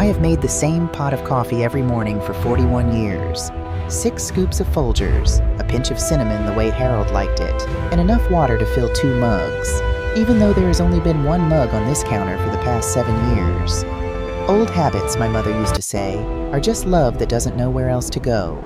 I have made the same pot of coffee every morning for 41 years. 6 scoops of Folgers, a pinch of cinnamon the way Harold liked it, and enough water to fill 2 mugs, even though there has only been 1 mug on this counter for the past 7 years. Old habits, my mother used to say, are just love that doesn't know where else to go.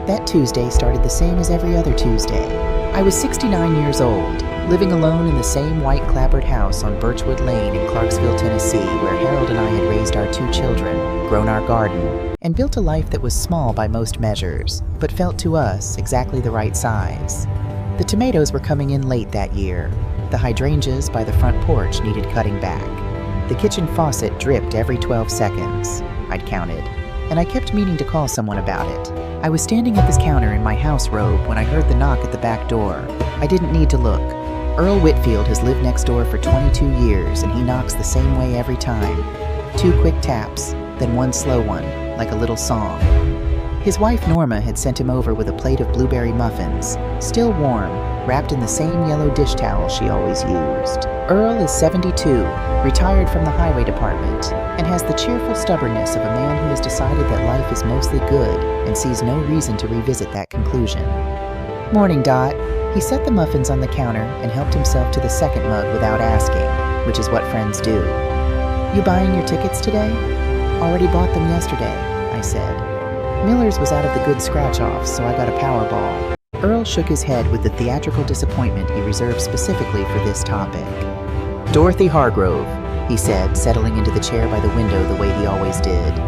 That Tuesday started the same as every other Tuesday. I was 69 years old, living alone in the same white clapboard house on Birchwood Lane in Clarksville, Tennessee, where Harold and I had raised our 2 children, grown our garden, and built a life that was small by most measures, but felt to us exactly the right size. The tomatoes were coming in late that year. The hydrangeas by the front porch needed cutting back. The kitchen faucet dripped every 12 seconds, I'd counted, and I kept meaning to call someone about it. I was standing at this counter in my house robe when I heard the knock at the back door. I didn't need to look. Earl Whitfield has lived next door for 22 years, and he knocks the same way every time. 2 quick taps, then 1 slow one, like a little song. His wife Norma had sent him over with a plate of blueberry muffins, still warm, wrapped in the same yellow dish towel she always used. Earl is 72, retired from the highway department, and has the cheerful stubbornness of a man who has decided that life is mostly good and sees no reason to revisit that conclusion. "Morning, Dot." He set the muffins on the counter and helped himself to the second mug without asking, which is what friends do. "You buying your tickets today?" "Already bought them yesterday," I said. "Miller's was out of the good scratch-offs, so I got a Powerball." Earl shook his head with the theatrical disappointment he reserved specifically for this topic. "Dorothy Hargrove," he said, settling into the chair by the window the way he always did.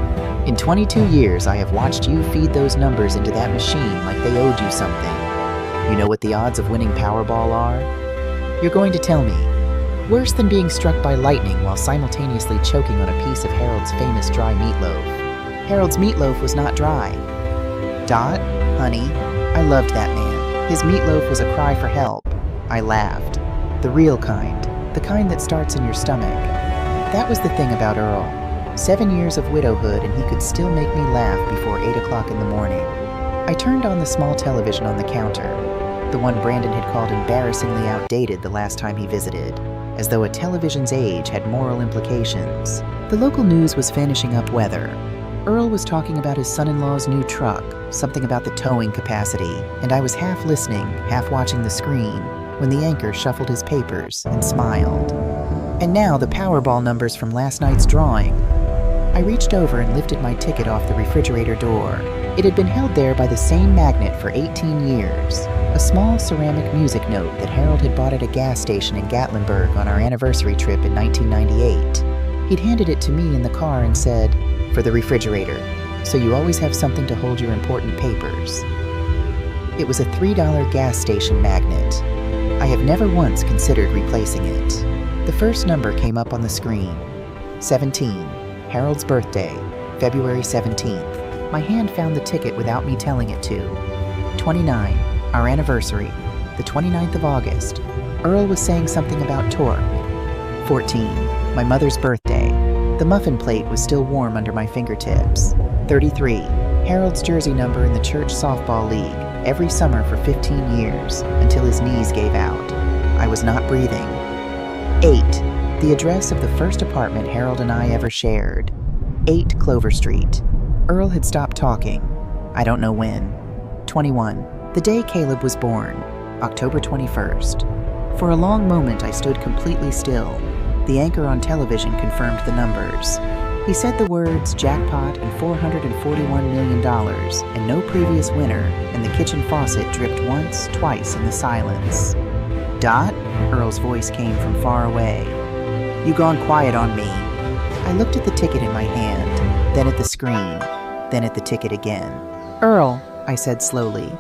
"In 22 years, I have watched you feed those numbers into that machine like they owed you something. You know what the odds of winning Powerball are? You're going to tell me. Worse than being struck by lightning while simultaneously choking on a piece of Harold's famous dry meatloaf. Harold's meatloaf was not dry. Dot, honey, I loved that man. His meatloaf was a cry for help. I laughed. The real kind. The kind that starts in your stomach. That was the thing about Earl. 7 years of widowhood and he could still make me laugh before 8 o'clock in the morning. I turned on the small television on the counter, the one Brandon had called embarrassingly outdated the last time he visited, as though a television's age had moral implications. The local news was finishing up weather. Earl was talking about his son-in-law's new truck, something about the towing capacity, and I was half listening, half watching the screen, when the anchor shuffled his papers and smiled. And now the Powerball numbers from last night's drawing. I reached over and lifted my ticket off the refrigerator door. It had been held there by the same magnet for 18 years, a small ceramic music note that Harold had bought at a gas station in Gatlinburg on our anniversary trip in 1998. He'd handed it to me in the car and said, "For the refrigerator, so you always have something to hold your important papers." It was a $3 gas station magnet. I have never once considered replacing it. The first number came up on the screen. 17, Harold's birthday, February 17th. My hand found the ticket without me telling it to. 29, our anniversary, the 29th of August. Earl was saying something about torque. 14, my mother's birthday. The muffin plate was still warm under my fingertips. 33, Harold's jersey number in the church softball league, every summer for 15 years, until his knees gave out. I was not breathing. 8, the address of the first apartment Harold and I ever shared. 8 Clover Street. Earl had stopped talking. I don't know when. 21, the day Caleb was born, October 21st. For a long moment I stood completely still. The anchor on television confirmed the numbers. He said the words jackpot and $441 million and no previous winner, and the kitchen faucet dripped once, twice in the silence. "Dot?" Earl's voice came from far away. "You gone quiet on me." I looked at the ticket in my hand, then at the screen, then at the ticket again. "Earl," I said slowly,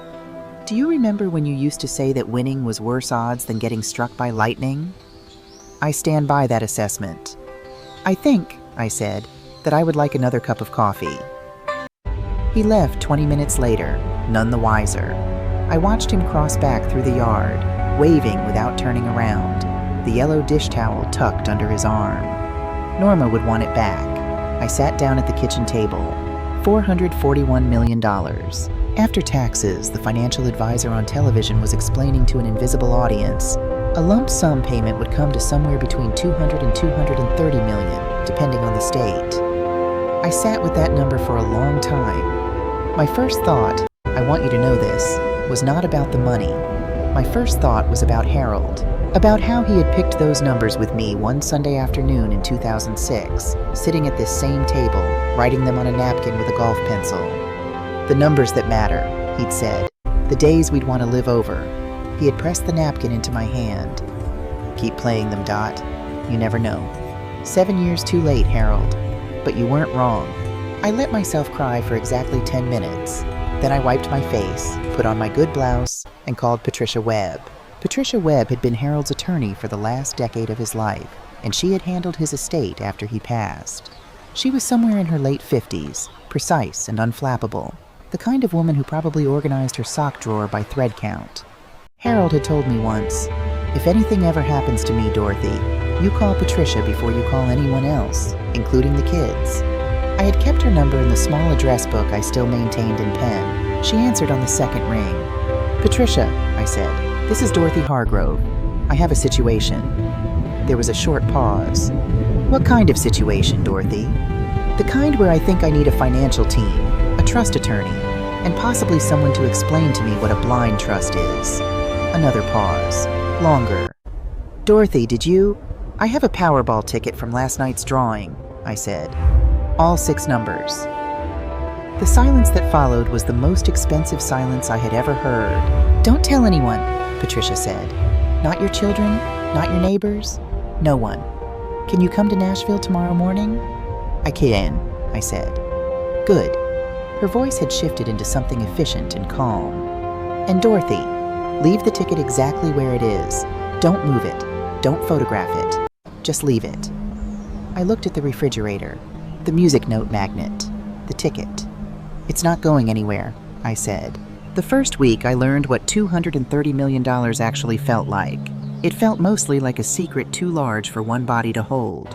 "do you remember when you used to say that winning was worse odds than getting struck by lightning?" I stand by that assessment. "I think," I said, "that I would like another cup of coffee." He left 20 minutes later, none the wiser. I watched him cross back through the yard, waving without turning around, the yellow dish towel tucked under his arm. Norma would want it back. I sat down at the kitchen table. $441 million. After taxes, the financial advisor on television was explaining to an invisible audience, a lump sum payment would come to somewhere between $200 and $230 million, depending on the state. I sat with that number for a long time. My first thought, I want you to know this, was not about the money. My first thought was about Harold, about how he had picked those numbers with me one Sunday afternoon in 2006, sitting at this same table, writing them on a napkin with a golf pencil. The numbers that matter, he'd said, the days we'd want to live over. He had pressed the napkin into my hand. Keep playing them, Dot. You never know. 7 years too late, Harold. But you weren't wrong. I let myself cry for exactly 10 minutes. Then I wiped my face, put on my good blouse, and called Patricia Webb. Patricia Webb had been Harold's attorney for the last decade of his life, and she had handled his estate after he passed. She was somewhere in her late 50s, precise and unflappable, the kind of woman who probably organized her sock drawer by thread count. Harold had told me once, if anything ever happens to me, Dorothy, you call Patricia before you call anyone else, including the kids. I had kept her number in the small address book I still maintained in pen. She answered on the second ring. Patricia, I said, this is Dorothy Hargrove. I have a situation. There was a short pause. What kind of situation, Dorothy? The kind where I think I need a financial team, a trust attorney, and possibly someone to explain to me what a blind trust is. Another pause. Longer. Dorothy, did you? I have a Powerball ticket from last night's drawing, I said. All 6 numbers. The silence that followed was the most expensive silence I had ever heard. Don't tell anyone, Patricia said. Not your children? Not your neighbors? No one. Can you come to Nashville tomorrow morning? I can, I said. Good. Her voice had shifted into something efficient and calm. And Dorothy, leave the ticket exactly where it is. Don't move it. Don't photograph it. Just leave it. I looked at the refrigerator, the music note magnet, the ticket. It's not going anywhere, I said. The first week I learned what $230 million actually felt like. It felt mostly like a secret too large for one body to hold.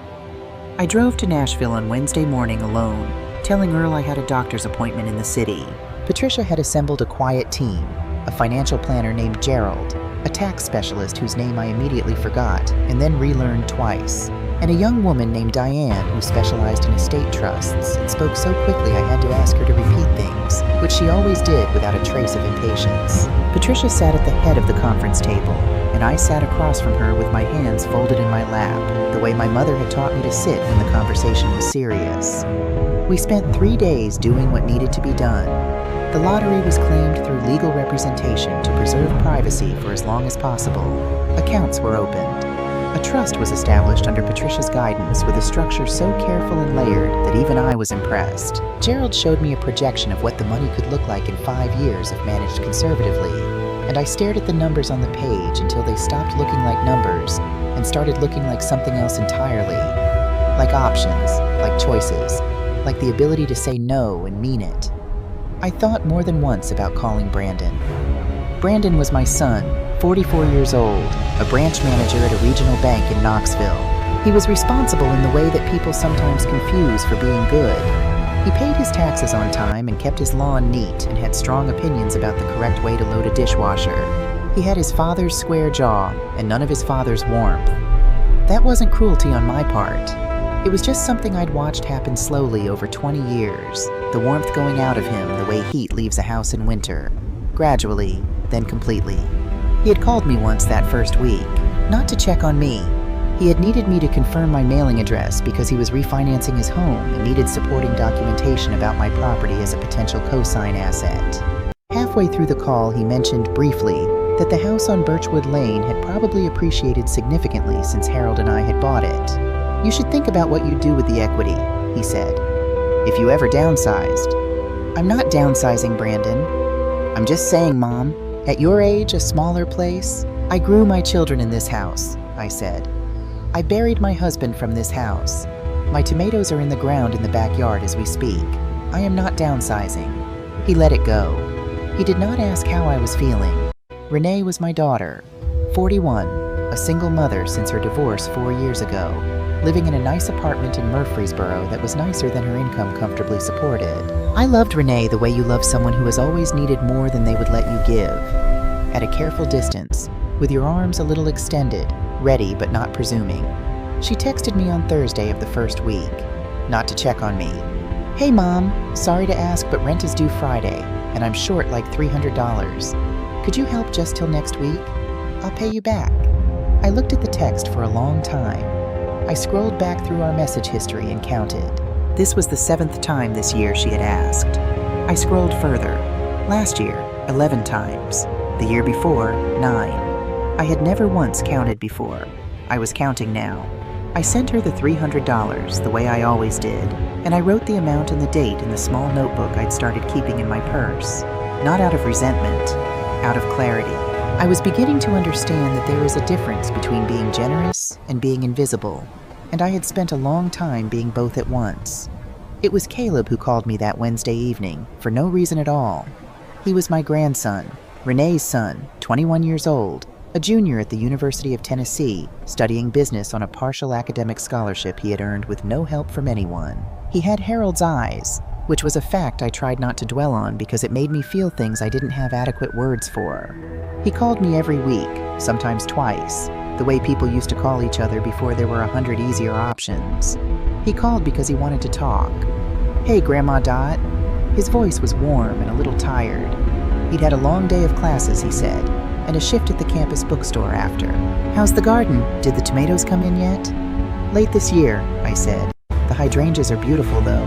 I drove to Nashville on Wednesday morning alone, telling Earl I had a doctor's appointment in the city. Patricia had assembled a quiet team, a financial planner named Gerald, a tax specialist whose name I immediately forgot and then relearned twice, and a young woman named Diane who specialized in estate trusts and spoke so quickly I had to ask her to repeat things, which she always did without a trace of impatience. Patricia sat at the head of the conference table, and I sat across from her with my hands folded in my lap, the way my mother had taught me to sit when the conversation was serious. We spent 3 days doing what needed to be done. The lottery was claimed through legal representation to preserve privacy for as long as possible. Accounts were opened. A trust was established under Patricia's guidance with a structure so careful and layered that even I was impressed. Gerald showed me a projection of what the money could look like in 5 years if managed conservatively, and I stared at the numbers on the page until they stopped looking like numbers and started looking like something else entirely. Like options, like choices, like the ability to say no and mean it. I thought more than once about calling Brandon. Brandon was my son, 44 years old, a branch manager at a regional bank in Knoxville. He was responsible in the way that people sometimes confuse for being good. He paid his taxes on time and kept his lawn neat and had strong opinions about the correct way to load a dishwasher. He had his father's square jaw and none of his father's warmth. That wasn't cruelty on my part. It was just something I'd watched happen slowly over 20 years, the warmth going out of him the way heat leaves a house in winter, gradually, then completely. He had called me once that first week, not to check on me. He had needed me to confirm my mailing address because he was refinancing his home and needed supporting documentation about my property as a potential cosign asset. Halfway through the call, he mentioned briefly that the house on Birchwood Lane had probably appreciated significantly since Harold and I had bought it. You should think about what you'd do with the equity, he said, if you ever downsized. I'm not downsizing, Brandon. I'm just saying, Mom, at your age, a smaller place. I grew my children in this house, I said. I buried my husband from this house. My tomatoes are in the ground in the backyard as we speak. I am not downsizing. He let it go. He did not ask how I was feeling. Renee was my daughter, 41, a single mother since her divorce 4 years ago, living in a nice apartment in Murfreesboro that was nicer than her income comfortably supported. I loved Renee the way you love someone who has always needed more than they would let you give. At a careful distance, with your arms a little extended, ready but not presuming. She texted me on Thursday of the first week, not to check on me, Hey Mom, sorry to ask, but rent is due Friday, and I'm short like $300. Could you help just till next week? I'll pay you back. I looked at the text for a long time. I scrolled back through our message history and counted. This was the 7th time this year she had asked. I scrolled further. Last year, 11 times. The year before, 9. I had never once counted before. I was counting now. I sent her the $300 the way I always did, and I wrote the amount and the date in the small notebook I'd started keeping in my purse. Not out of resentment, out of clarity. I was beginning to understand that there is a difference between being generous and being invisible, and I had spent a long time being both at once. It was Caleb who called me that Wednesday evening, for no reason at all. He was my grandson, Renee's son, 21 years old, a junior at the University of Tennessee, studying business on a partial academic scholarship he had earned with no help from anyone. He had Harold's eyes, which was a fact I tried not to dwell on because it made me feel things I didn't have adequate words for. He called me every week, sometimes twice, the way people used to call each other before there were 100 easier options. He called because he wanted to talk. Hey, Grandma Dot. His voice was warm and a little tired. He'd had a long day of classes, he said, and a shift at the campus bookstore after. How's the garden? Did the tomatoes come in yet? Late this year, I said. The hydrangeas are beautiful, though.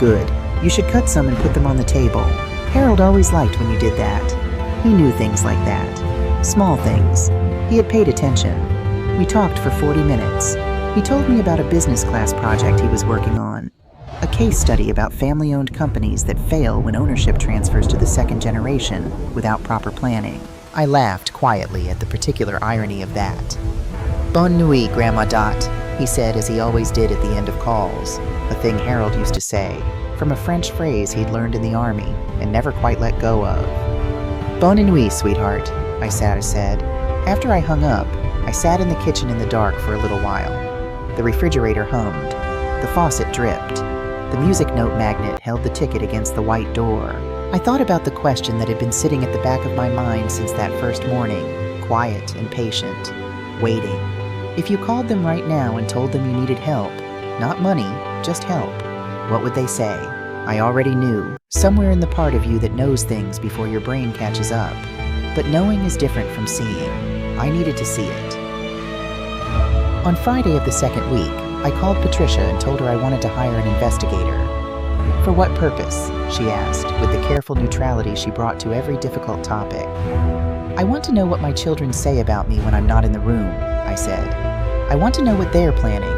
Good. You should cut some and put them on the table. Harold always liked when you did that. He knew things like that. Small things. He had paid attention. We talked for 40 minutes. He told me about a business class project he was working on. A case study about family-owned companies that fail when ownership transfers to the second generation without proper planning. I laughed quietly at the particular irony of that. Bonne nuit, Grandma Dot, he said as he always did at the end of calls, a thing Harold used to say, from a French phrase he'd learned in the army and never quite let go of. Bonne nuit, sweetheart, I said. After I hung up, I sat in the kitchen in the dark for a little while. The refrigerator hummed. The faucet dripped. The music note magnet held the ticket against the white door. I thought about the question that had been sitting at the back of my mind since that first morning, quiet and patient, waiting. If you called them right now and told them you needed help, not money, just help, what would they say? I already knew, somewhere in the part of you that knows things before your brain catches up. But knowing is different from seeing. I needed to see it. On Friday of the second week, I called Patricia and told her I wanted to hire an investigator. For what purpose? She asked, with the careful neutrality she brought to every difficult topic. I want to know what my children say about me when I'm not in the room, I said. I want to know what they're planning.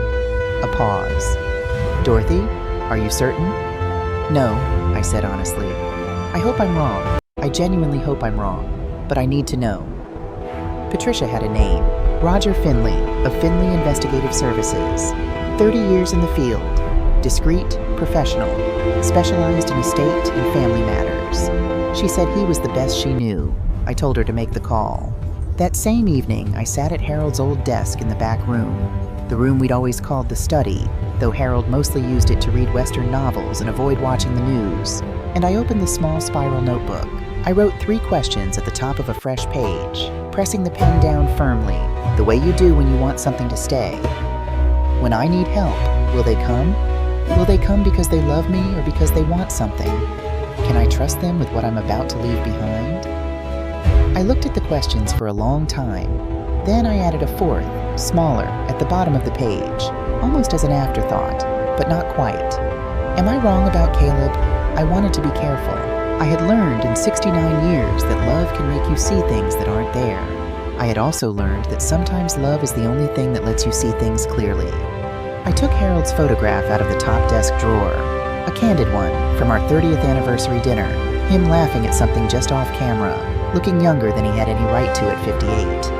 A pause. Dorothy, are you certain? No, I said honestly. I hope I'm wrong. I genuinely hope I'm wrong, but I need to know. Patricia had a name, Roger Finley, of Finley Investigative Services. 30 years in the field, discreet, professional, specialized in estate and family matters. She said he was the best she knew. I told her to make the call. That same evening, I sat at Harold's old desk in the back room, the room we'd always called the study, though Harold mostly used it to read Western novels and avoid watching the news, and I opened the small spiral notebook. I wrote 3 questions at the top of a fresh page, pressing the pen down firmly, the way you do when you want something to stay. When I need help, will they come? Will they come because they love me or because they want something? Can I trust them with what I'm about to leave behind? I looked at the questions for a long time. Then I added a 4th, smaller, at the bottom of the page, almost as an afterthought, but not quite. Am I wrong about Caleb? I wanted to be careful. I had learned in 69 years that love can make you see things that aren't there. I had also learned that sometimes love is the only thing that lets you see things clearly. I took Harold's photograph out of the top desk drawer, a candid one from our 30th anniversary dinner, him laughing at something just off camera, looking younger than he had any right to at 58.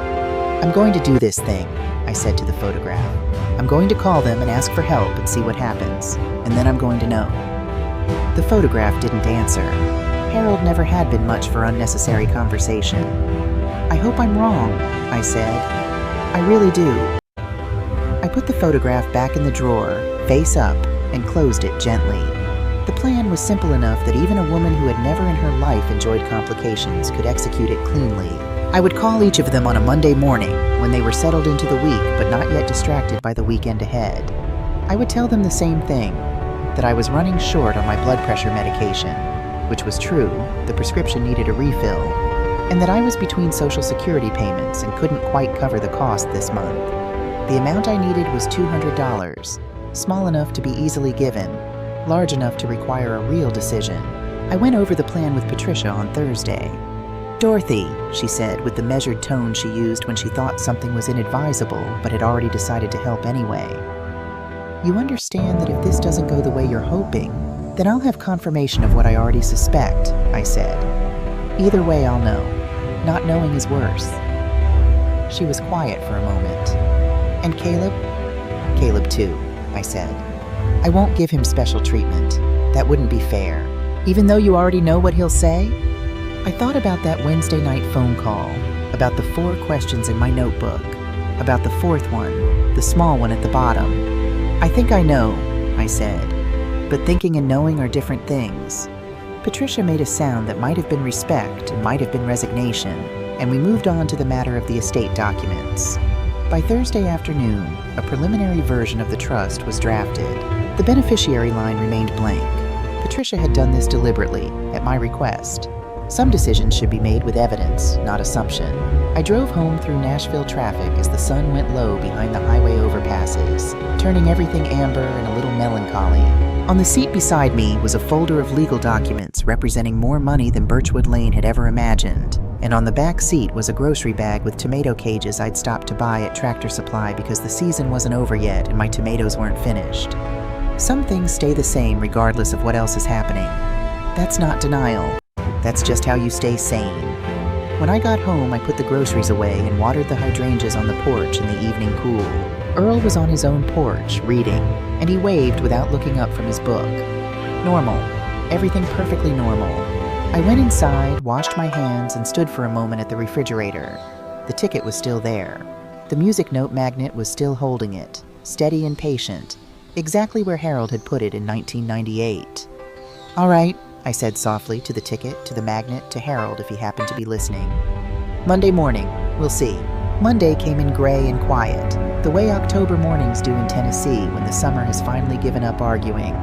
I'm going to do this thing, I said to the photograph. I'm going to call them and ask for help and see what happens, and then I'm going to know. The photograph didn't answer. Harold never had been much for unnecessary conversation. I hope I'm wrong, I said. I really do. I put the photograph back in the drawer, face up, and closed it gently. The plan was simple enough that even a woman who had never in her life enjoyed complications could execute it cleanly. I would call each of them on a Monday morning when they were settled into the week but not yet distracted by the weekend ahead. I would tell them the same thing. that I was running short on my blood pressure medication, which was true, the prescription needed a refill, and that I was between Social Security payments and couldn't quite cover the cost this month. The amount I needed was $200, small enough to be easily given, large enough to require a real decision. I went over the plan with Patricia on Thursday. "Dorothy," she said with the measured tone she used when she thought something was inadvisable but had already decided to help anyway. "You understand that if this doesn't go the way you're hoping, then I'll have confirmation of what I already suspect," I said. "Either way, I'll know. Not knowing is worse." She was quiet for a moment. "And Caleb?" "Caleb too," I said. "I won't give him special treatment. That wouldn't be fair. Even though you already know what he'll say?" I thought about that Wednesday night phone call, about the 4 questions in my notebook, about the 4th one, the small one at the bottom. "I think I know," I said, "but thinking and knowing are different things." Patricia made a sound that might have been respect and might have been resignation, and we moved on to the matter of the estate documents. By Thursday afternoon, a preliminary version of the trust was drafted. The beneficiary line remained blank. Patricia had done this deliberately, at my request. Some decisions should be made with evidence, not assumption. I drove home through Nashville traffic as the sun went low behind the highway overpasses, turning everything amber and a little melancholy. On the seat beside me was a folder of legal documents representing more money than Birchwood Lane had ever imagined, and on the back seat was a grocery bag with tomato cages I'd stopped to buy at Tractor Supply because the season wasn't over yet and my tomatoes weren't finished. Some things stay the same regardless of what else is happening. That's not denial. That's just how you stay sane. When I got home, I put the groceries away and watered the hydrangeas on the porch in the evening cool. Earl was on his own porch, reading, and he waved without looking up from his book. Normal. Everything perfectly normal. I went inside, washed my hands, and stood for a moment at the refrigerator. The ticket was still there. The music note magnet was still holding it, steady and patient, exactly where Harold had put it in 1998. "All right," I said softly to the ticket, to the magnet, to Harold if he happened to be listening. "Monday morning. We'll see." Monday came in gray and quiet, the way October mornings do in Tennessee when the summer has finally given up arguing.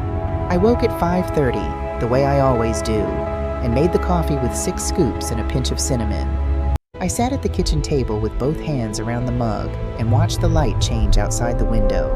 I woke at 5:30, the way I always do, and made the coffee with 6 scoops and a pinch of cinnamon. I sat at the kitchen table with both hands around the mug and watched the light change outside the window.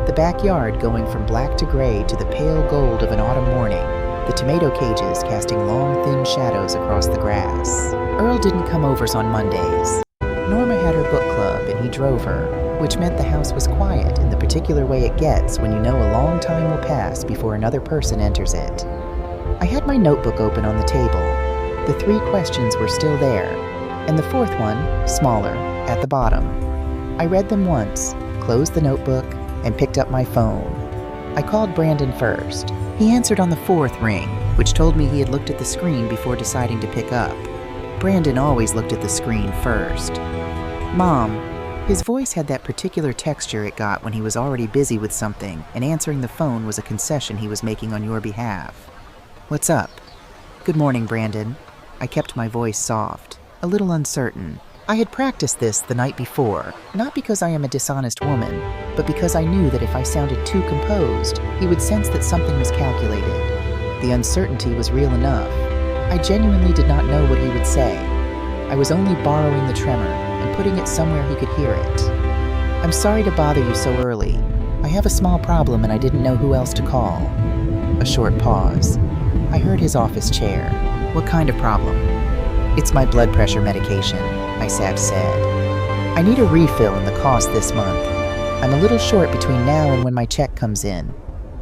The backyard going from black to gray to the pale gold of an autumn morning, the tomato cages casting long, thin shadows across the grass. Earl didn't come overs on Mondays. Norma had her book club and he drove her, which meant the house was quiet in the particular way it gets when you know a long time will pass before another person enters it. I had my notebook open on the table. The 3 questions were still there, and the 4th one, smaller, at the bottom. I read them once, closed the notebook, and picked up my phone. I called Brandon first. He answered on the 4th ring, which told me he had looked at the screen before deciding to pick up. Brandon always looked at the screen first. "Mom." His voice had that particular texture it got when he was already busy with something, and answering the phone was a concession he was making on your behalf. "What's up?" "Good morning, Brandon." I kept my voice soft, a little uncertain. I had practiced this the night before, not because I am a dishonest woman, but because I knew that if I sounded too composed, he would sense that something was calculated. The uncertainty was real enough. I genuinely did not know what he would say. I was only borrowing the tremor and putting it somewhere he could hear it. "I'm sorry to bother you so early. I have a small problem and I didn't know who else to call." A short pause. I heard his office chair. "What kind of problem?" "It's my blood pressure medication," I said. "I need a refill and the cost this month. I'm a little short between now and when my check comes in.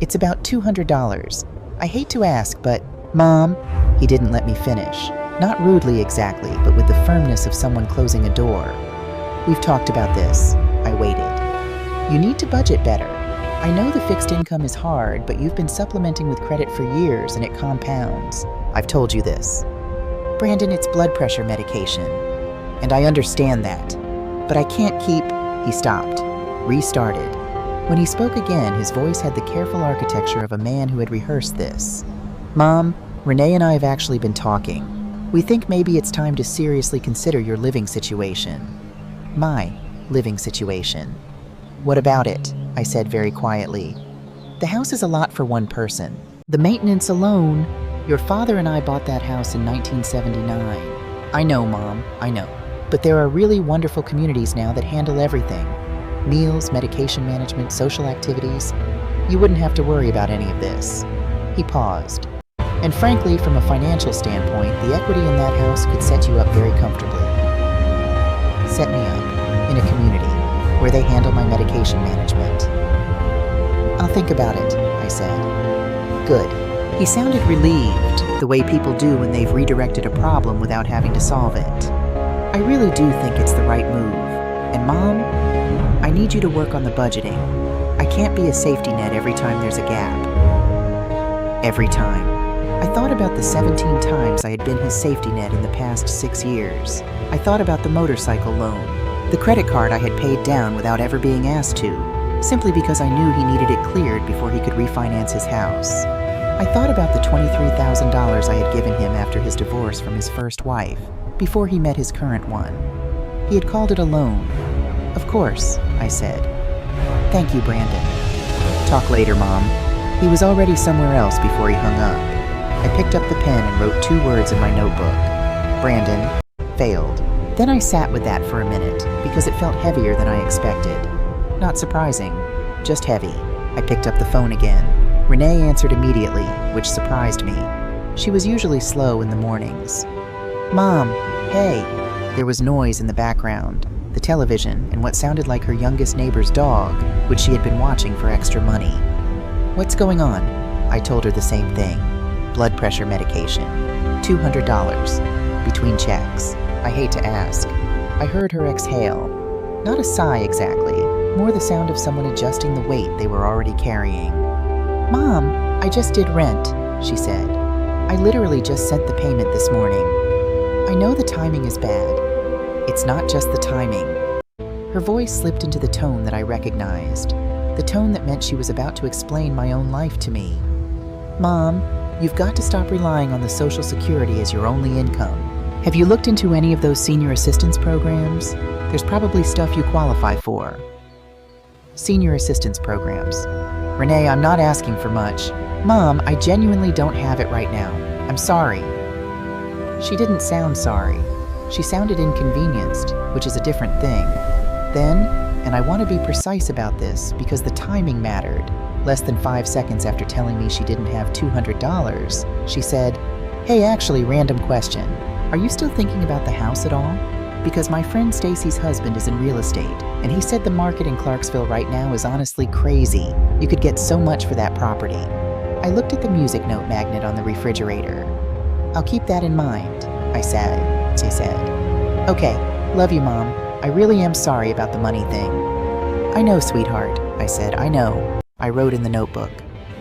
It's about $200. I hate to ask, but..." "Mom," he didn't let me finish. Not rudely exactly, but with the firmness of someone closing a door. "We've talked about this." I waited. "You need to budget better. I know the fixed income is hard, but you've been supplementing with credit for years and it compounds. I've told you this." "Brandon, it's blood pressure medication." "And I understand that. But I can't keep..." He stopped, restarted. When he spoke again, his voice had the careful architecture of a man who had rehearsed this. "Mom, Renee and I have actually been talking. We think maybe it's time to seriously consider your living situation." "My living situation." "What about it?" I said very quietly. The house is a lot for one person. The maintenance alone. Your father and I bought that house in 1979. I know, Mom, I know. But there are really wonderful communities now that handle everything. Meals, medication management, social activities. You wouldn't have to worry about any of this. He paused. And frankly, from a financial standpoint, the equity in that house could set you up very comfortably. Set me up in a community where they handle my medication management. I'll think about it, I said. Good. He sounded relieved, the way people do when they've redirected a problem without having to solve it. I really do think it's the right move. And Mom, I need you to work on the budgeting. I can't be a safety net every time there's a gap. Every time. I thought about the 17 times I had been his safety net in the past 6 years. I thought about the motorcycle loan, the credit card I had paid down without ever being asked to, simply because I knew he needed it cleared before he could refinance his house. I thought about the $23,000 I had given him after his divorce from his first wife, before he met his current one. He had called it a loan. Of course, I said. Thank you, Brandon. Talk later, Mom. He was already somewhere else before he hung up. I picked up the pen and wrote 2 words in my notebook. Brandon, failed. Then I sat with that for a minute, because it felt heavier than I expected. Not surprising, just heavy. I picked up the phone again. Renee answered immediately, which surprised me. She was usually slow in the mornings. Mom, hey. There was noise in the background, the television, and what sounded like her youngest neighbor's dog, which she had been watching for extra money. What's going on? I told her the same thing. Blood pressure medication. $200. Between checks. I hate to ask. I heard her exhale. Not a sigh exactly, more the sound of someone adjusting the weight they were already carrying. Mom, I just did rent, she said. I literally just sent the payment this morning. I know the timing is bad. It's not just the timing. Her voice slipped into the tone that I recognized, the tone that meant she was about to explain my own life to me. Mom, you've got to stop relying on the Social Security as your only income. Have you looked into any of those senior assistance programs? There's probably stuff you qualify for. Senior assistance programs. Renee, I'm not asking for much. Mom, I genuinely don't have it right now. I'm sorry. She didn't sound sorry. She sounded inconvenienced, which is a different thing. Then, and I want to be precise about this because the timing mattered, less than 5 seconds after telling me she didn't have $200, she said, Hey, actually, random question. Are you still thinking about the house at all? Because my friend Stacy's husband is in real estate, and he said the market in Clarksville right now is honestly crazy. You could get so much for that property. I looked at the music note magnet on the refrigerator. I'll keep that in mind, I said. She said. Okay, love you, Mom. I really am sorry about the money thing. I know, sweetheart, I said. I know. I wrote in the notebook.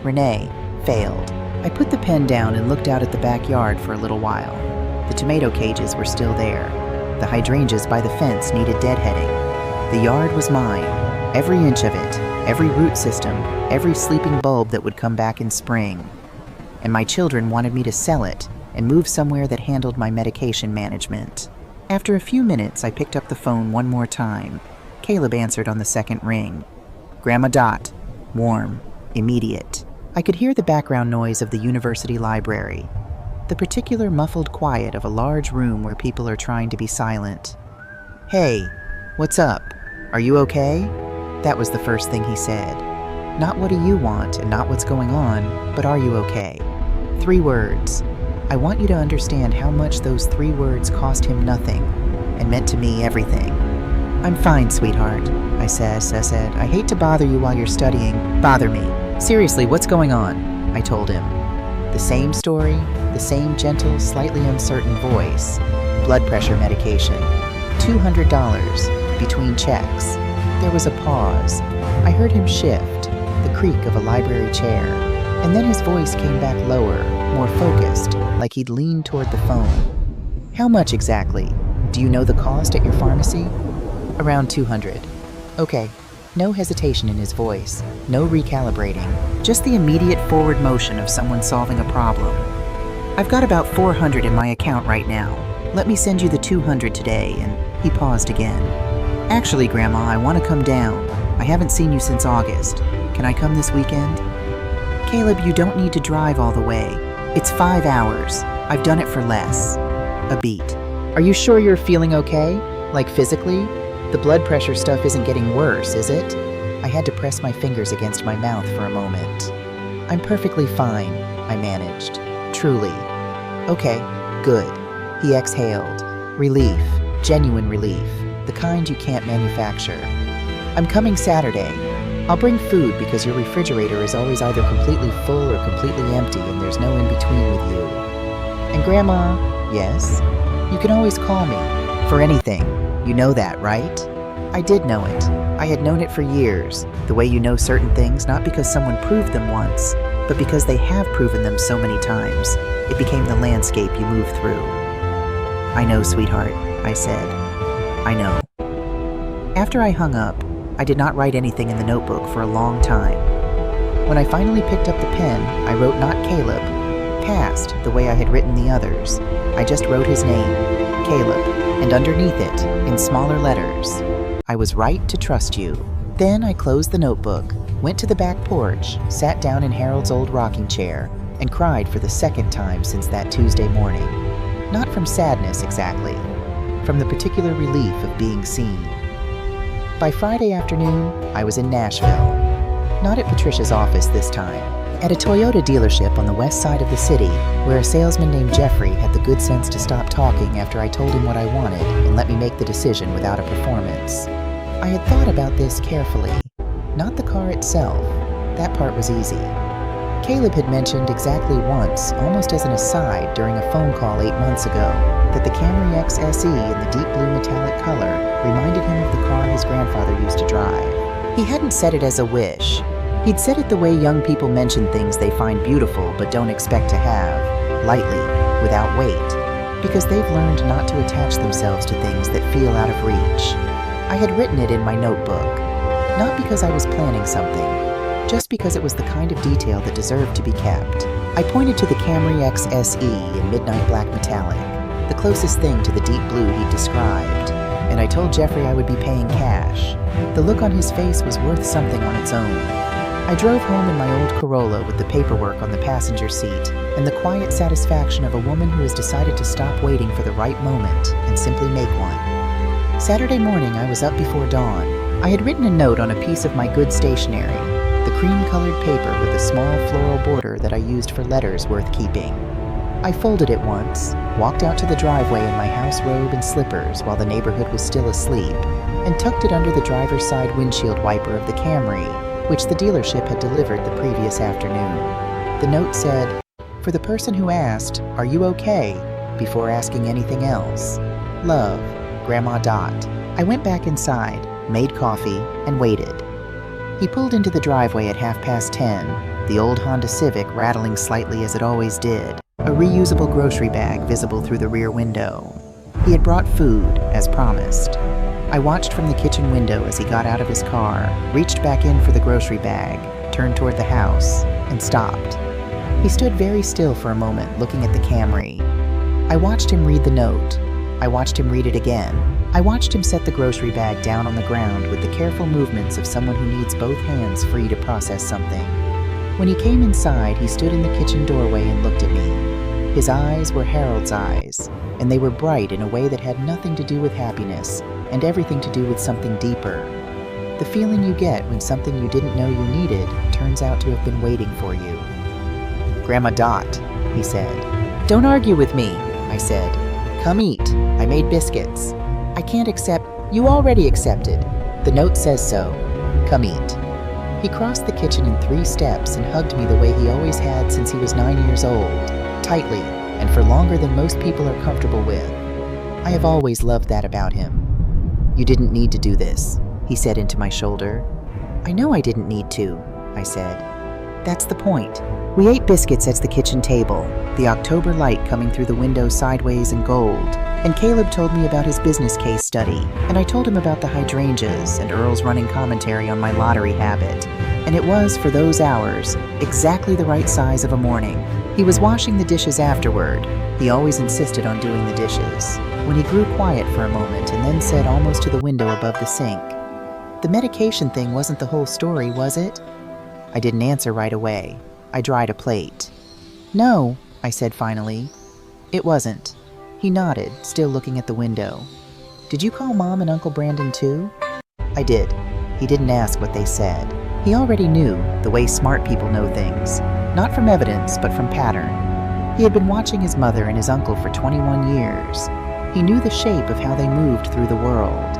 Renee, failed. I put the pen down and looked out at the backyard for a little while. The tomato cages were still there. The hydrangeas by the fence needed deadheading. The yard was mine, every inch of it, every root system, every sleeping bulb that would come back in spring. And my children wanted me to sell it and move somewhere that handled my medication management. After a few minutes, I picked up the phone one more time. Caleb answered on the second ring. Grandma Dot. Warm. Immediate. I could hear the background noise of the university library. The particular muffled quiet of a large room where people are trying to be silent. Hey, what's up? Are you okay? That was the first thing he said. Not what do you want and not what's going on, but are you okay? 3 words. I want you to understand how much those 3 words cost him nothing and meant to me everything. I'm fine, sweetheart, I said. I hate to bother you while you're studying. Bother me. Seriously, what's going on? I told him. The same story, the same gentle, slightly uncertain voice. Blood pressure medication. $200 between checks. There was a pause. I heard him shift, the creak of a library chair, and then his voice came back lower, more focused, like he'd leaned toward the phone. How much exactly? Do you know the cost at your pharmacy? Around $200. Okay. No hesitation in his voice, no recalibrating, just the immediate forward motion of someone solving a problem. I've got about $400 in my account right now. Let me send you the $200 today, and he paused again. Actually, Grandma, I want to come down. I haven't seen you since August. Can I come this weekend? Caleb, you don't need to drive all the way. It's 5 hours. I've done it for less. A beat. Are you sure you're feeling okay? Like physically? The blood pressure stuff isn't getting worse, is it? I had to press my fingers against my mouth for a moment. I'm perfectly fine, I managed. Truly. Okay, good. He exhaled. Relief. Genuine relief. The kind you can't manufacture. I'm coming Saturday. I'll bring food because your refrigerator is always either completely full or completely empty and there's no in-between with you. And Grandma, yes? You can always call me. For anything. You know that, right? I did know it. I had known it for years. The way you know certain things, not because someone proved them once, but because they have proven them so many times. It became the landscape you move through. I know, sweetheart, I said. I know. After I hung up, I did not write anything in the notebook for a long time. When I finally picked up the pen, I wrote not Caleb, past the way I had written the others. I just wrote his name, Caleb, and underneath it, in smaller letters, I was right to trust you. Then I closed the notebook, went to the back porch, sat down in Harold's old rocking chair, and cried for the second time since that Tuesday morning. Not from sadness exactly, from the particular relief of being seen. By Friday afternoon, I was in Nashville. Not at Patricia's office this time, at a Toyota dealership on the west side of the city, where a salesman named Jeffrey had the good sense to stop talking after I told him what I wanted and let me make the decision without a performance. I had thought about this carefully. Not the car itself. That part was easy. Caleb had mentioned exactly once, almost as an aside during a phone call 8 months ago, that the Camry XSE in the deep blue metallic color reminded him of the car his grandfather used to drive. He hadn't said it as a wish. He'd said it the way young people mention things they find beautiful but don't expect to have, lightly, without weight, because they've learned not to attach themselves to things that feel out of reach. I had written it in my notebook, not because I was planning something, just because it was the kind of detail that deserved to be kept. I pointed to the Camry XSE in midnight black metallic, the closest thing to the deep blue he'd described, and I told Jeffrey I would be paying cash. The look on his face was worth something on its own. I drove home in my old Corolla with the paperwork on the passenger seat and the quiet satisfaction of a woman who has decided to stop waiting for the right moment and simply make one. Saturday morning, I was up before dawn. I had written a note on a piece of my good stationery, the cream-colored paper with a small floral border that I used for letters worth keeping. I folded it once, walked out to the driveway in my house robe and slippers while the neighborhood was still asleep, and tucked it under the driver's side windshield wiper of the Camry, which the dealership had delivered the previous afternoon. The note said, "For the person who asked, 'Are you okay?' before asking anything else. Love, Grandma Dot." I went back inside, made coffee, and waited. He pulled into the driveway at 10:30, the old Honda Civic rattling slightly as it always did, a reusable grocery bag visible through the rear window. He had brought food, as promised. I watched from the kitchen window as he got out of his car, reached back in for the grocery bag, turned toward the house, and stopped. He stood very still for a moment, looking at the Camry. I watched him read the note. I watched him read it again. I watched him set the grocery bag down on the ground with the careful movements of someone who needs both hands free to process something. When he came inside, he stood in the kitchen doorway and looked at me. His eyes were Harold's eyes, and they were bright in a way that had nothing to do with happiness and everything to do with something deeper. The feeling you get when something you didn't know you needed turns out to have been waiting for you. "Grandma Dot," he said. "Don't argue with me," I said. "Come eat. I made biscuits." "I can't accept." "You already accepted. The note says so. Come eat." He crossed the kitchen in 3 steps and hugged me the way he always had since he was 9 years old, tightly, and for longer than most people are comfortable with. I have always loved that about him. "You didn't need to do this," he said into my shoulder. "I know I didn't need to," I said. "That's the point." We ate biscuits at the kitchen table, the October light coming through the window sideways and gold, and Caleb told me about his business case study, and I told him about the hydrangeas and Earl's running commentary on my lottery habit, and it was, for those hours, exactly the right size of a morning. He was washing the dishes afterward. He always insisted on doing the dishes, when he grew quiet for a moment and then said almost to the window above the sink, "The medication thing wasn't the whole story, was it?" I didn't answer right away. I dried a plate. "No," I said finally. "It wasn't." He nodded, still looking at the window. "Did you call Mom and Uncle Brandon too?" I did. He didn't ask what they said. He already knew, the way smart people know things. Not from evidence, but from pattern. He had been watching his mother and his uncle for 21 years. He knew the shape of how they moved through the world.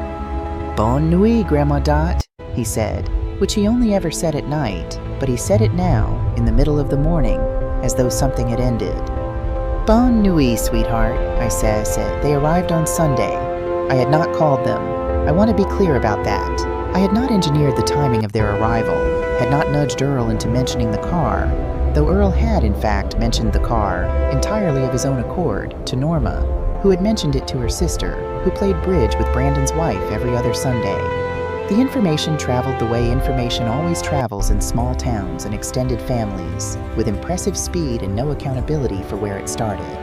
"Bonne nuit, Grandma Dot," he said, which he only ever said at night, but he said it now, in the middle of the morning, as though something had ended. "Bonne nuit, sweetheart," I said. They arrived on Sunday. I had not called them. I want to be clear about that. I had not engineered the timing of their arrival, had not nudged Earl into mentioning the car, though Earl had, in fact, mentioned the car, entirely of his own accord, to Norma, who had mentioned it to her sister, who played bridge with Brandon's wife every other Sunday. The information traveled the way information always travels in small towns and extended families, with impressive speed and no accountability for where it started.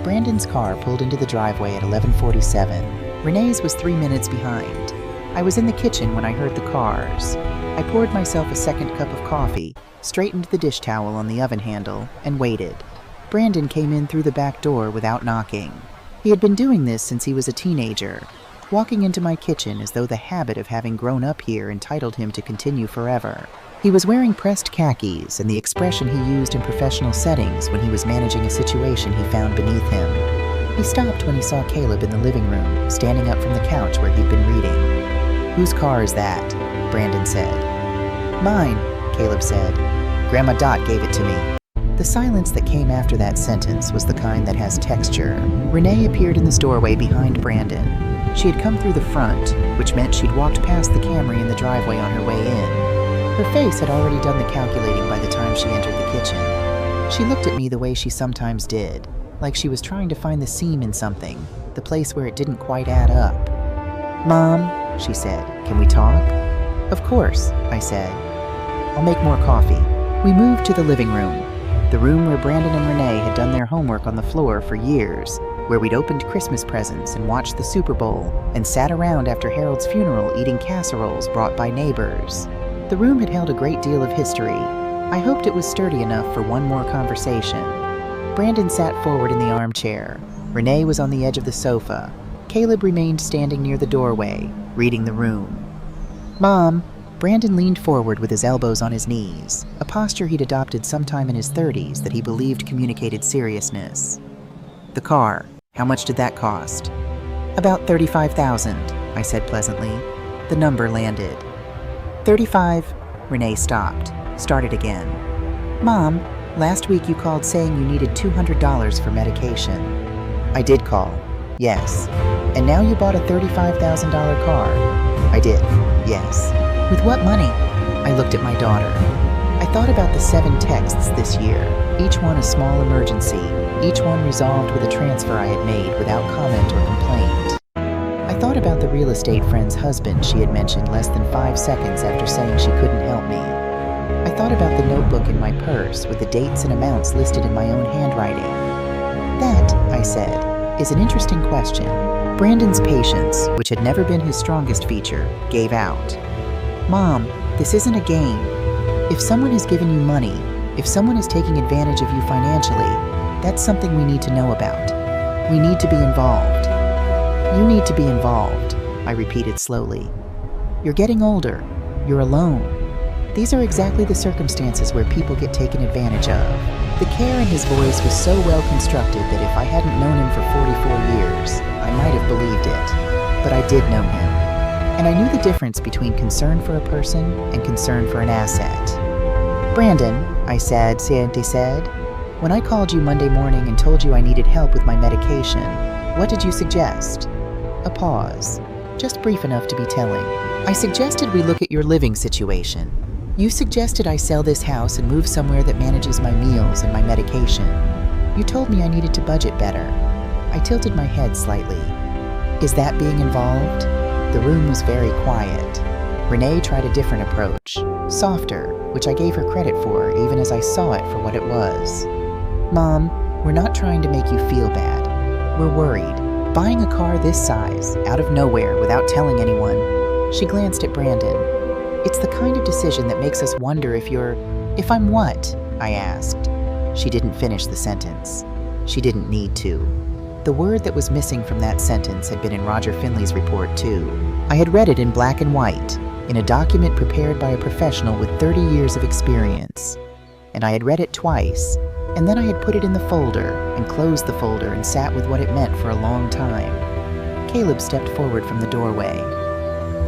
Brandon's car pulled into the driveway at 11:47. Renee's was 3 minutes behind. I was in the kitchen when I heard the cars. I poured myself a second cup of coffee, straightened the dish towel on the oven handle, and waited. Brandon came in through the back door without knocking. He had been doing this since he was a teenager, walking into my kitchen as though the habit of having grown up here entitled him to continue forever. He was wearing pressed khakis and the expression he used in professional settings when he was managing a situation he found beneath him. He stopped when he saw Caleb in the living room, standing up from the couch where he'd been reading. "Whose car is that?" Brandon said. "Mine," Caleb said. "Grandma Dot gave it to me." The silence that came after that sentence was the kind that has texture. Renee appeared in the doorway behind Brandon. She had come through the front, which meant she'd walked past the Camry in the driveway on her way in. Her face had already done the calculating by the time she entered the kitchen. She looked at me the way she sometimes did, like she was trying to find the seam in something, the place where it didn't quite add up. "Mom," she said, "can we talk?" "Of course," I said. "I'll make more coffee." We moved to the living room, the room where Brandon and Renee had done their homework on the floor for years, where we'd opened Christmas presents and watched the Super Bowl and sat around after Harold's funeral eating casseroles brought by neighbors. The room had held a great deal of history. I hoped it was sturdy enough for one more conversation. Brandon sat forward in the armchair. Renee was on the edge of the sofa. Caleb remained standing near the doorway, reading the room. "Mom," Brandon leaned forward with his elbows on his knees, a posture he'd adopted sometime in his 30s that he believed communicated seriousness. "The car, how much did that cost?" "About $35,000, I said pleasantly. The number landed. 35, Renee stopped, started again. "Mom, last week you called saying you needed $200 for medication." "I did call, yes. And now you bought a $35,000 car." "I did, yes." "With what money?" I looked at my daughter. I thought about the 7 texts this year, each one a small emergency, each one resolved with a transfer I had made without comment or complaint. I thought about the real estate friend's husband she had mentioned less than 5 seconds after saying she couldn't help me. I thought about the notebook in my purse with the dates and amounts listed in my own handwriting. "That," I said, "is an interesting question." Brandon's patience, which had never been his strongest feature, gave out. "Mom, this isn't a game. If someone has given you money, if someone is taking advantage of you financially, that's something we need to know about. We need to be involved." "You need to be involved," I repeated slowly. "You're getting older. You're alone. These are exactly the circumstances where people get taken advantage of." The care in his voice was so well constructed that if I hadn't known him for 44 years, I might have believed it. But I did know him. And I knew the difference between concern for a person and concern for an asset. "Brandon," I said, "when I called you Monday morning and told you I needed help with my medication, what did you suggest?" A pause, just brief enough to be telling. "I suggested we look at your living situation. You suggested I sell this house and move somewhere that manages my meals and my medication. You told me I needed to budget better." I tilted my head slightly. "Is that being involved?" The room was very quiet. Renee tried a different approach, softer, which I gave her credit for even as I saw it for what it was. "Mom, we're not trying to make you feel bad. We're worried. Buying a car this size, out of nowhere, without telling anyone." She glanced at Brandon. "It's the kind of decision that makes us wonder if I'm what?" I asked. She didn't finish the sentence. She didn't need to. The word that was missing from that sentence had been in Roger Finley's report, too. I had read it in black and white, in a document prepared by a professional with 30 years of experience. And I had read it twice, and then I had put it in the folder and closed the folder and sat with what it meant for a long time. Caleb stepped forward from the doorway.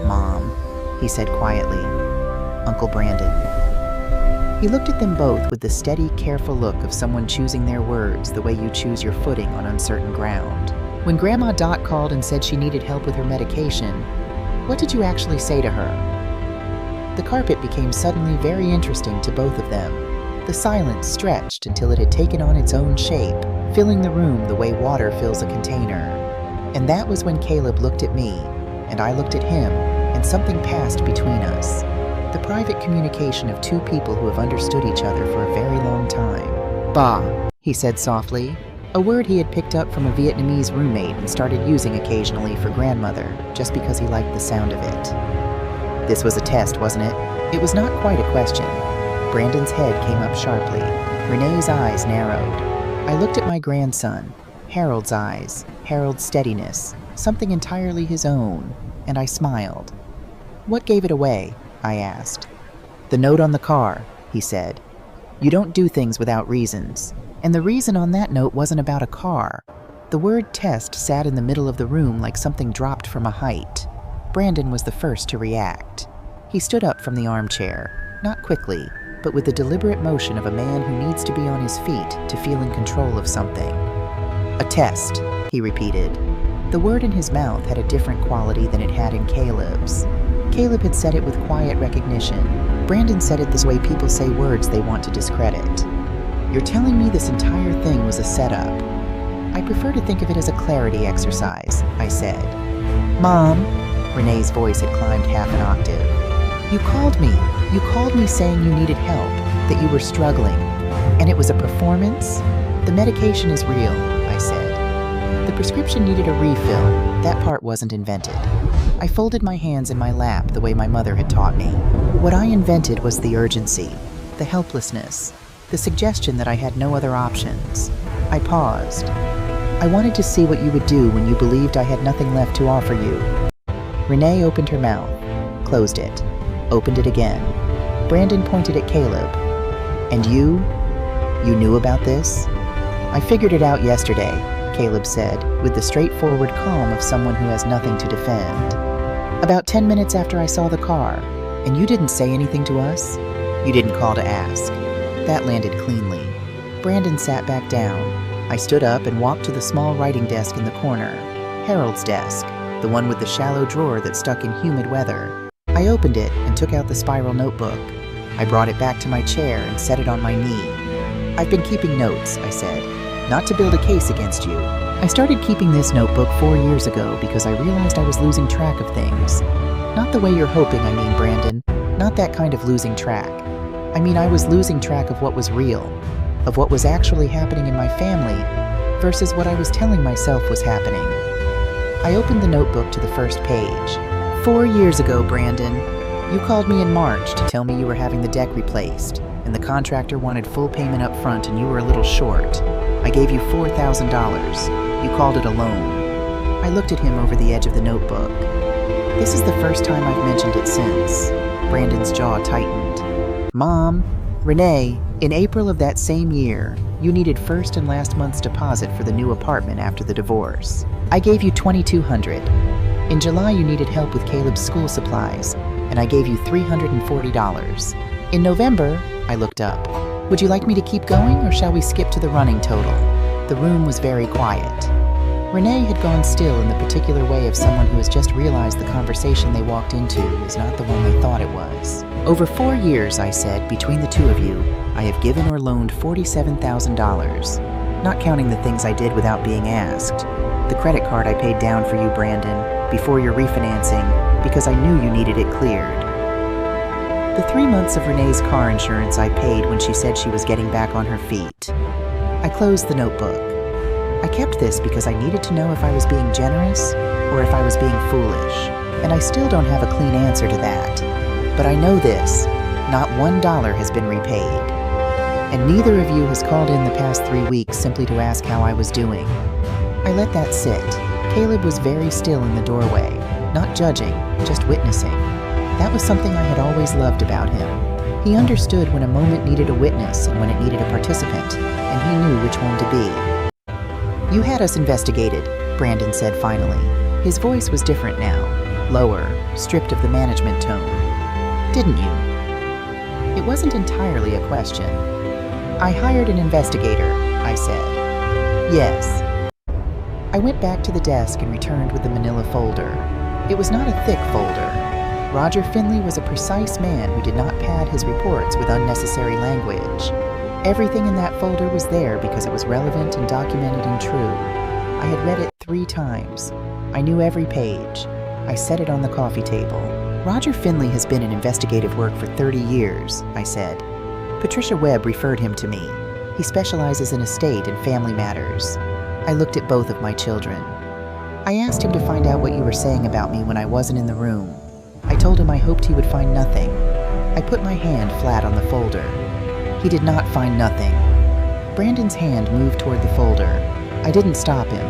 "Mom," he said quietly. "Uncle Brandon." He looked at them both with the steady, careful look of someone choosing their words the way you choose your footing on uncertain ground. "When Grandma Dot called and said she needed help with her medication, what did you actually say to her?" The carpet became suddenly very interesting to both of them. The silence stretched until it had taken on its own shape, filling the room the way water fills a container. And that was when Caleb looked at me, and I looked at him, and something passed between us. The private communication of two people who have understood each other for a very long time. "Ba," he said softly, a word he had picked up from a Vietnamese roommate and started using occasionally for grandmother, just because he liked the sound of it. This was a test, wasn't it? It was not quite a question. Brandon's head came up sharply. Renee's eyes narrowed. I looked at my grandson, Harold's eyes, Harold's steadiness, something entirely his own, and I smiled. "What gave it away?" I asked. "The note on the car," he said. "You don't do things without reasons. And the reason on that note wasn't about a car." The word test sat in the middle of the room like something dropped from a height. Brandon was the first to react. He stood up from the armchair, not quickly, but with the deliberate motion of a man who needs to be on his feet to feel in control of something. "A test," he repeated. The word in his mouth had a different quality than it had in Caleb's. Caleb had said it with quiet recognition. Brandon said it this way people say words they want to discredit. "You're telling me this entire thing was a setup?" "I prefer to think of it as a clarity exercise," I said. "Mom," Renee's voice had climbed half an octave. You called me saying you needed help, that you were struggling, and it was a performance?" "The medication is real," I said. "The prescription needed a refill. That part wasn't invented." I folded my hands in my lap the way my mother had taught me. What I invented was the urgency, the helplessness, the suggestion that I had no other options. I paused. "I wanted to see what you would do when you believed I had nothing left to offer you." Renee opened her mouth, closed it, opened it again. Brandon pointed at Caleb. "And you knew about this?" "I figured it out yesterday," Caleb said, with the straightforward calm of someone who has nothing to defend. "About 10 minutes after I saw the car. And you didn't say anything to us? You didn't call to ask." That landed cleanly. Brandon sat back down. I stood up and walked to the small writing desk in the corner. Harold's desk, the one with the shallow drawer that stuck in humid weather. I opened it and took out the spiral notebook. I brought it back to my chair and set it on my knee. "I've been keeping notes," I said, "not to build a case against you. I started keeping this notebook 4 years ago because I realized I was losing track of things. Not the way you're hoping, I mean, Brandon. Not that kind of losing track. I mean, I was losing track of what was real, of what was actually happening in my family, versus what I was telling myself was happening." I opened the notebook to the first page. 4 years ago, Brandon, you called me in March to tell me you were having the deck replaced, and the contractor wanted full payment up front and you were a little short. I gave you $4,000. You called it a loan. I looked at him over the edge of the notebook. This is the first time I've mentioned it since. Brandon's jaw tightened. "Mom, Renee, in April of that same year, you needed first and last month's deposit for the new apartment after the divorce. I gave you $2,200. In July, you needed help with Caleb's school supplies, and I gave you $340. In November," I looked up, "would you like me to keep going, or shall we skip to the running total?" The room was very quiet. Renee had gone still in the particular way of someone who has just realized the conversation they walked into is not the one they thought it was. "Over 4 years," I said, "between the two of you, I have given or loaned $47,000, not counting the things I did without being asked. The credit card I paid down for you, Brandon, before your refinancing, because I knew you needed it cleared. The 3 months of Renee's car insurance I paid when she said she was getting back on her feet." I closed the notebook. I kept this because I needed to know if I was being generous or if I was being foolish, and I still don't have a clean answer to that. But I know this, not $1 has been repaid. and neither of you has called in the past 3 weeks simply to ask how I was doing. I let that sit. Caleb was very still in the doorway, not judging, just witnessing. That was something I had always loved about him. He understood when a moment needed a witness and when it needed a participant, and he knew which one to be. "You had us investigated," Brandon said finally. His voice was different now, lower, stripped of the management tone. "Didn't you?" It wasn't entirely a question. "I hired an investigator," I said. "Yes." I went back to the desk and returned with the manila folder. It was not a thick folder. Roger Finley was a precise man who did not pad his reports with unnecessary language. Everything in that folder was there because it was relevant and documented and true. I had read it 3 times. I knew every page. I set it on the coffee table. "Roger Finley has been in investigative work for 30 years, I said. "Patricia Webb referred him to me. He specializes in estate and family matters." I looked at both of my children. I asked him to find out what you were saying about me when I wasn't in the room. I told him I hoped he would find nothing. I put my hand flat on the folder. He did not find nothing. Brandon's hand moved toward the folder. I didn't stop him.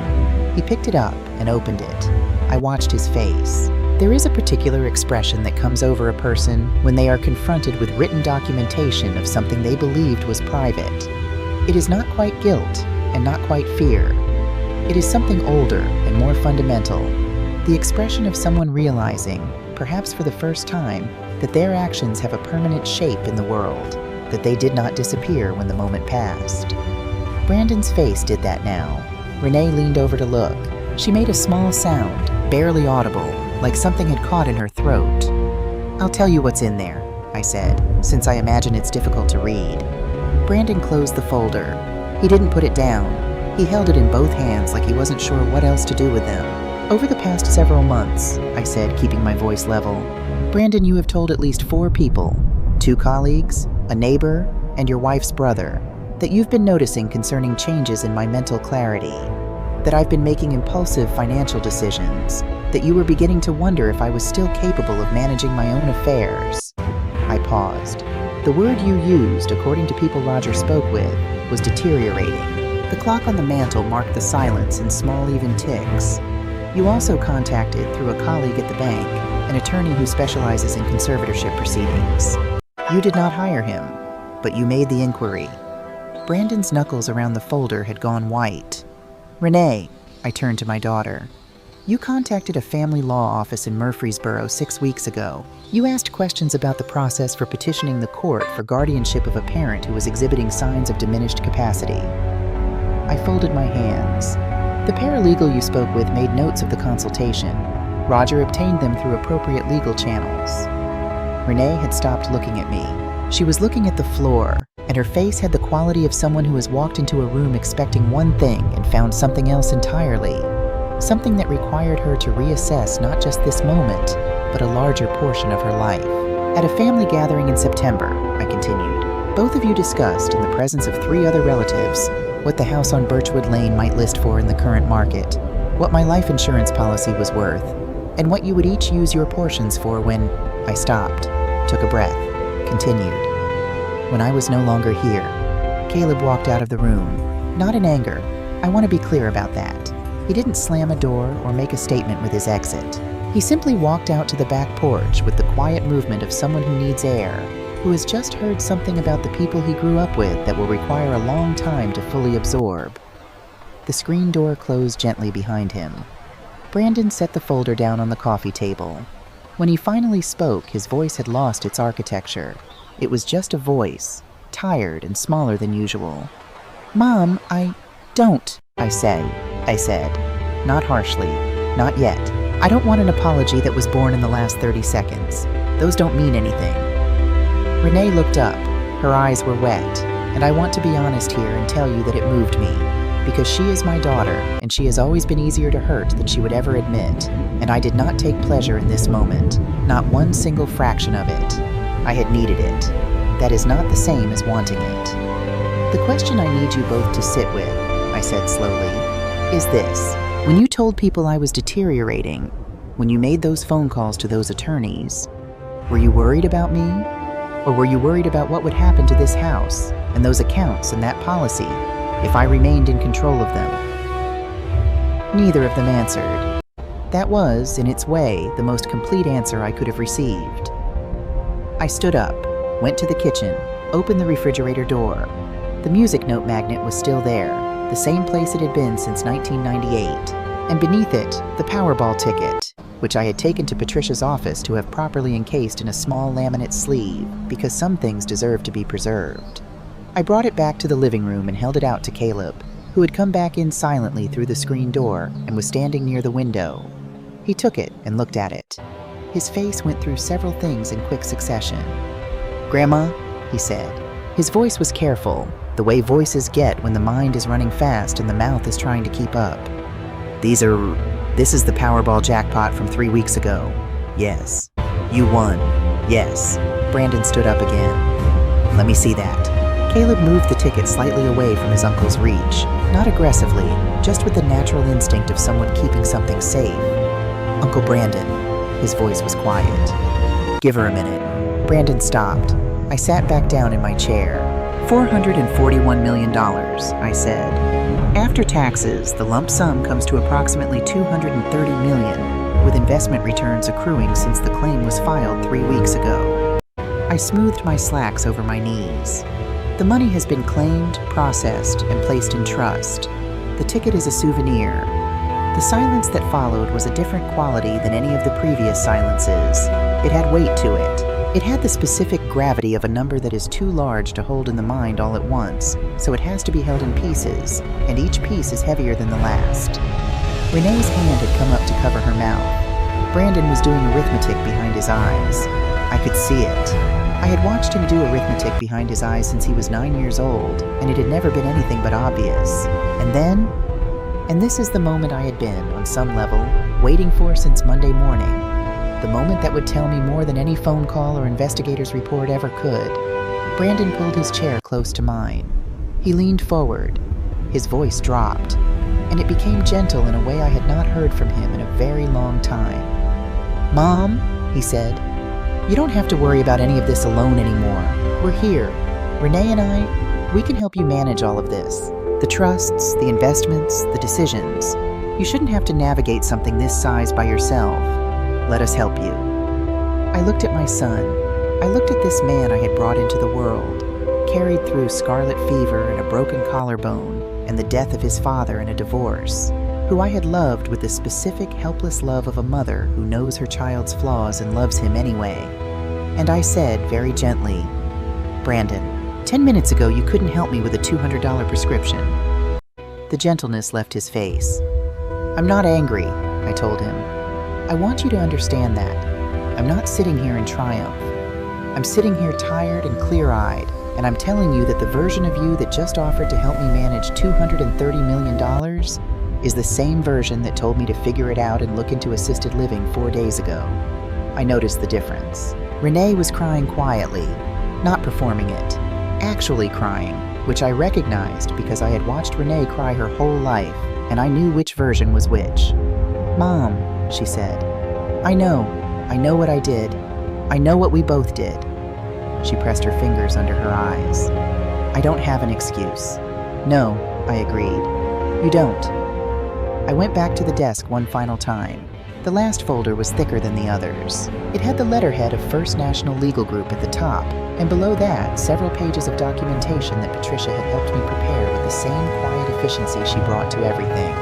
He picked it up and opened it. I watched his face. There is a particular expression that comes over a person when they are confronted with written documentation of something they believed was private. It is not quite guilt and not quite fear. It is something older and more fundamental. The expression of someone realizing, perhaps for the first time, that their actions have a permanent shape in the world, that they did not disappear when the moment passed. Brandon's face did that now. Renee leaned over to look. She made a small sound, barely audible, like something had caught in her throat. "I'll tell you what's in there," I said, since I imagine it's difficult to read. Brandon closed the folder. He didn't put it down. He held it in both hands like he wasn't sure what else to do with them. "Over the past several months," I said, keeping my voice level, "Brandon, you have told at least 4 people, 2 colleagues, a neighbor, and your wife's brother, that you've been noticing concerning changes in my mental clarity, that I've been making impulsive financial decisions, that you were beginning to wonder if I was still capable of managing my own affairs." I paused. The word you used, according to people Roger spoke with, was deteriorating. The clock on the mantel marked the silence in small even ticks. "You also contacted, through a colleague at the bank, an attorney who specializes in conservatorship proceedings. You did not hire him, but you made the inquiry." Brandon's knuckles around the folder had gone white. "Renee," I turned to my daughter, "you contacted a family law office in Murfreesboro 6 weeks ago. You asked questions about the process for petitioning the court for guardianship of a parent who was exhibiting signs of diminished capacity." I folded my hands. "The paralegal you spoke with made notes of the consultation. Roger obtained them through appropriate legal channels." Renee had stopped looking at me. She was looking at the floor, and her face had the quality of someone who has walked into a room expecting one thing and found something else entirely. Something that required her to reassess not just this moment, but a larger portion of her life. "At a family gathering in September," I continued, "both of you discussed, in the presence of 3 other relatives, what the house on Birchwood Lane might list for in the current market, what my life insurance policy was worth, and what you would each use your portions for when—" I stopped, took a breath, continued. "When I was no longer here." Caleb walked out of the room, not in anger. I want to be clear about that. He didn't slam a door or make a statement with his exit. He simply walked out to the back porch with the quiet movement of someone who needs air, who has just heard something about the people he grew up with that will require a long time to fully absorb. The screen door closed gently behind him. Brandon set the folder down on the coffee table. When he finally spoke, his voice had lost its architecture. It was just a voice, tired and smaller than usual. "Mom, don't," I said, not harshly, not yet. "I don't want an apology that was born in the last 30 seconds. Those don't mean anything." Renee looked up. Her eyes were wet, and I want to be honest here and tell you that it moved me, because she is my daughter, and she has always been easier to hurt than she would ever admit, and I did not take pleasure in this moment, not one single fraction of it. I had needed it. That is not the same as wanting it. "The question I need you both to sit with," I said slowly, "is this. When you told people I was deteriorating, when you made those phone calls to those attorneys, were you worried about me? Or were you worried about what would happen to this house? and those accounts and that policy if I remained in control of them? Neither of them answered. That was, in its way, the most complete answer I could have received. I stood up, went to the kitchen, opened the refrigerator door. The music note magnet was still there, the same place it had been since 1998, and beneath it, the Powerball ticket, which I had taken to Patricia's office to have properly encased in a small laminate sleeve, because some things deserve to be preserved. I brought it back to the living room and held it out to Caleb, who had come back in silently through the screen door and was standing near the window. He took it and looked at it. His face went through several things in quick succession. "Grandma," he said. His voice was careful, the way voices get when the mind is running fast and the mouth is trying to keep up. This is the Powerball jackpot from 3 weeks ago. Yes. You won. Yes." Brandon stood up again. "Let me see that." Caleb moved the ticket slightly away from his uncle's reach, not aggressively, just with the natural instinct of someone keeping something safe. "Uncle Brandon," his voice was quiet. "Give her a minute." Brandon stopped. I sat back down in my chair. $441 million, I said. After taxes, the lump sum comes to approximately $230 million, with investment returns accruing since the claim was filed 3 weeks ago. I smoothed my slacks over my knees. The money has been claimed, processed, and placed in trust. The ticket is a souvenir. The silence that followed was a different quality than any of the previous silences. It had weight to it. It had the specific gravity of a number that is too large to hold in the mind all at once, so it has to be held in pieces, and each piece is heavier than the last. Renee's hand had come up to cover her mouth. Brandon was doing arithmetic behind his eyes. I could see it. I had watched him do arithmetic behind his eyes since he was 9 years old, and it had never been anything but obvious. And this is the moment I had been, on some level, waiting for since Monday morning. The moment that would tell me more than any phone call or investigator's report ever could. Brandon pulled his chair close to mine. He leaned forward. His voice dropped, and it became gentle in a way I had not heard from him in a very long time. "Mom," he said, "you don't have to worry about any of this alone anymore. We're here. Renee and I, we can help you manage all of this. The trusts, the investments, the decisions. You shouldn't have to navigate something this size by yourself. Let us help you." I looked at my son. I looked at this man I had brought into the world, carried through scarlet fever and a broken collarbone and the death of his father and a divorce, who I had loved with the specific, helpless love of a mother who knows her child's flaws and loves him anyway. And I said very gently, "Brandon, 10 minutes ago you couldn't help me with a $200 prescription." The gentleness left his face. "I'm not angry," I told him. "I want you to understand that. I'm not sitting here in triumph. I'm sitting here tired and clear-eyed, and I'm telling you that the version of you that just offered to help me manage $230 million is the same version that told me to figure it out and look into assisted living 4 days ago." I noticed the difference. Renee was crying quietly, not performing it, actually crying, which I recognized because I had watched Renee cry her whole life, and I knew which version was which. "Mom," she said, I know what I did. I know what we both did." She pressed her fingers under her eyes. "I don't have an excuse." "No," I agreed. "You don't." I went back to the desk one final time. The last folder was thicker than the others. It had the letterhead of First National Legal Group at the top, and below that, several pages of documentation that Patricia had helped me prepare with the same quiet efficiency she brought to everything.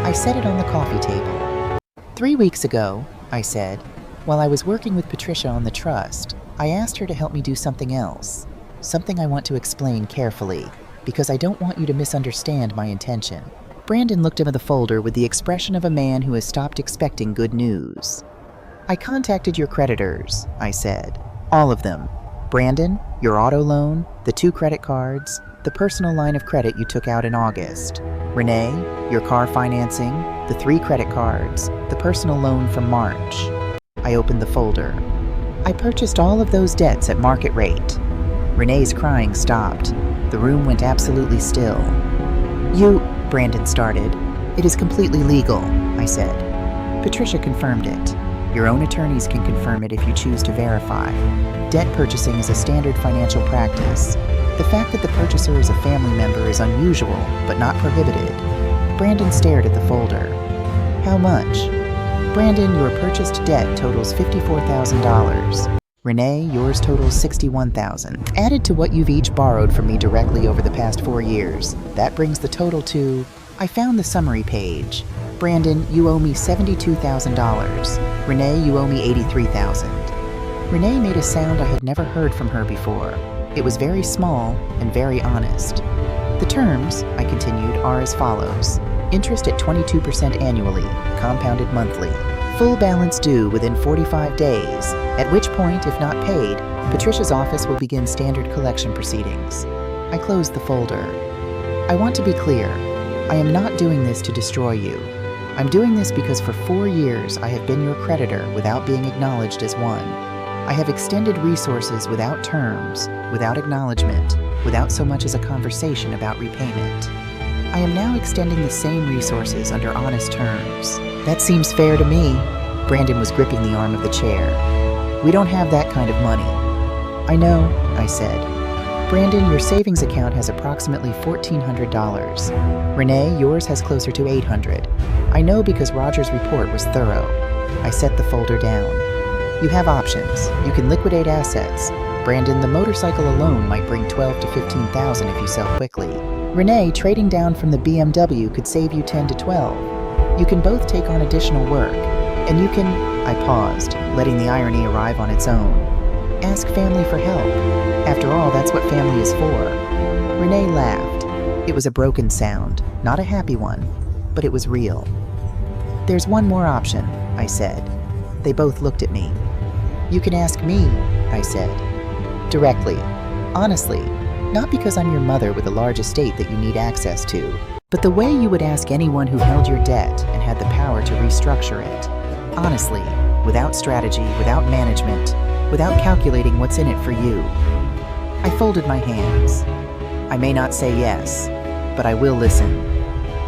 I set it on the coffee table. 3 weeks ago, I said, while I was working with Patricia on the trust, I asked her to help me do something else. Something I want to explain carefully, because I don't want you to misunderstand my intention. Brandon looked into the folder with the expression of a man who has stopped expecting good news. "I contacted your creditors," I said. "All of them. Brandon, your auto loan, the 2 credit cards, the personal line of credit you took out in August. Renee, your car financing, the 3 credit cards, the personal loan from March." I opened the folder. "I purchased all of those debts at market rate." Renee's crying stopped. The room went absolutely still. Brandon started. "It is completely legal," I said. Patricia confirmed it. "Your own attorneys can confirm it if you choose to verify. Debt purchasing is a standard financial practice. The fact that the purchaser is a family member is unusual, but not prohibited. Brandon stared at the folder. How much? Brandon, your purchased debt totals $54,000. Renee, yours totals $61,000. Added to what you've each borrowed from me directly over the past 4 years, that brings the total to... I found the summary page. Brandon, you owe me $72,000. Renee, you owe me $83,000. Renee made a sound I had never heard from her before. It was very small and very honest. The terms, I continued, are as follows. Interest at 22% annually, compounded monthly. Full balance due within 45 days, at which point, if not paid, Patricia's office will begin standard collection proceedings. I closed the folder. I want to be clear. I am not doing this to destroy you. I'm doing this because for 4 years I have been your creditor without being acknowledged as one. I have extended resources without terms, without acknowledgement, without so much as a conversation about repayment. I am now extending the same resources under honest terms. That seems fair to me. Brandon was gripping the arm of the chair. We don't have that kind of money. I know, I said. Brandon, your savings account has approximately $1,400. Renee, yours has closer to $800. I know because Roger's report was thorough. I set the folder down. You have options. You can liquidate assets. Brandon, the motorcycle alone might bring $12,000 to $15,000 if you sell quickly. Renee, trading down from the BMW could save you $10,000 to $12,000. You can both take on additional work. And you can... I paused, letting the irony arrive on its own. Ask family for help. After all, that's what family is for. Renee laughed. It was a broken sound, not a happy one, but it was real. There's one more option, I said. They both looked at me. You can ask me, I said. Directly. Honestly. Not because I'm your mother with a large estate that you need access to, but the way you would ask anyone who held your debt and had the power to restructure it. Honestly, without strategy, without management, without calculating what's in it for you. I folded my hands. I may not say yes, but I will listen.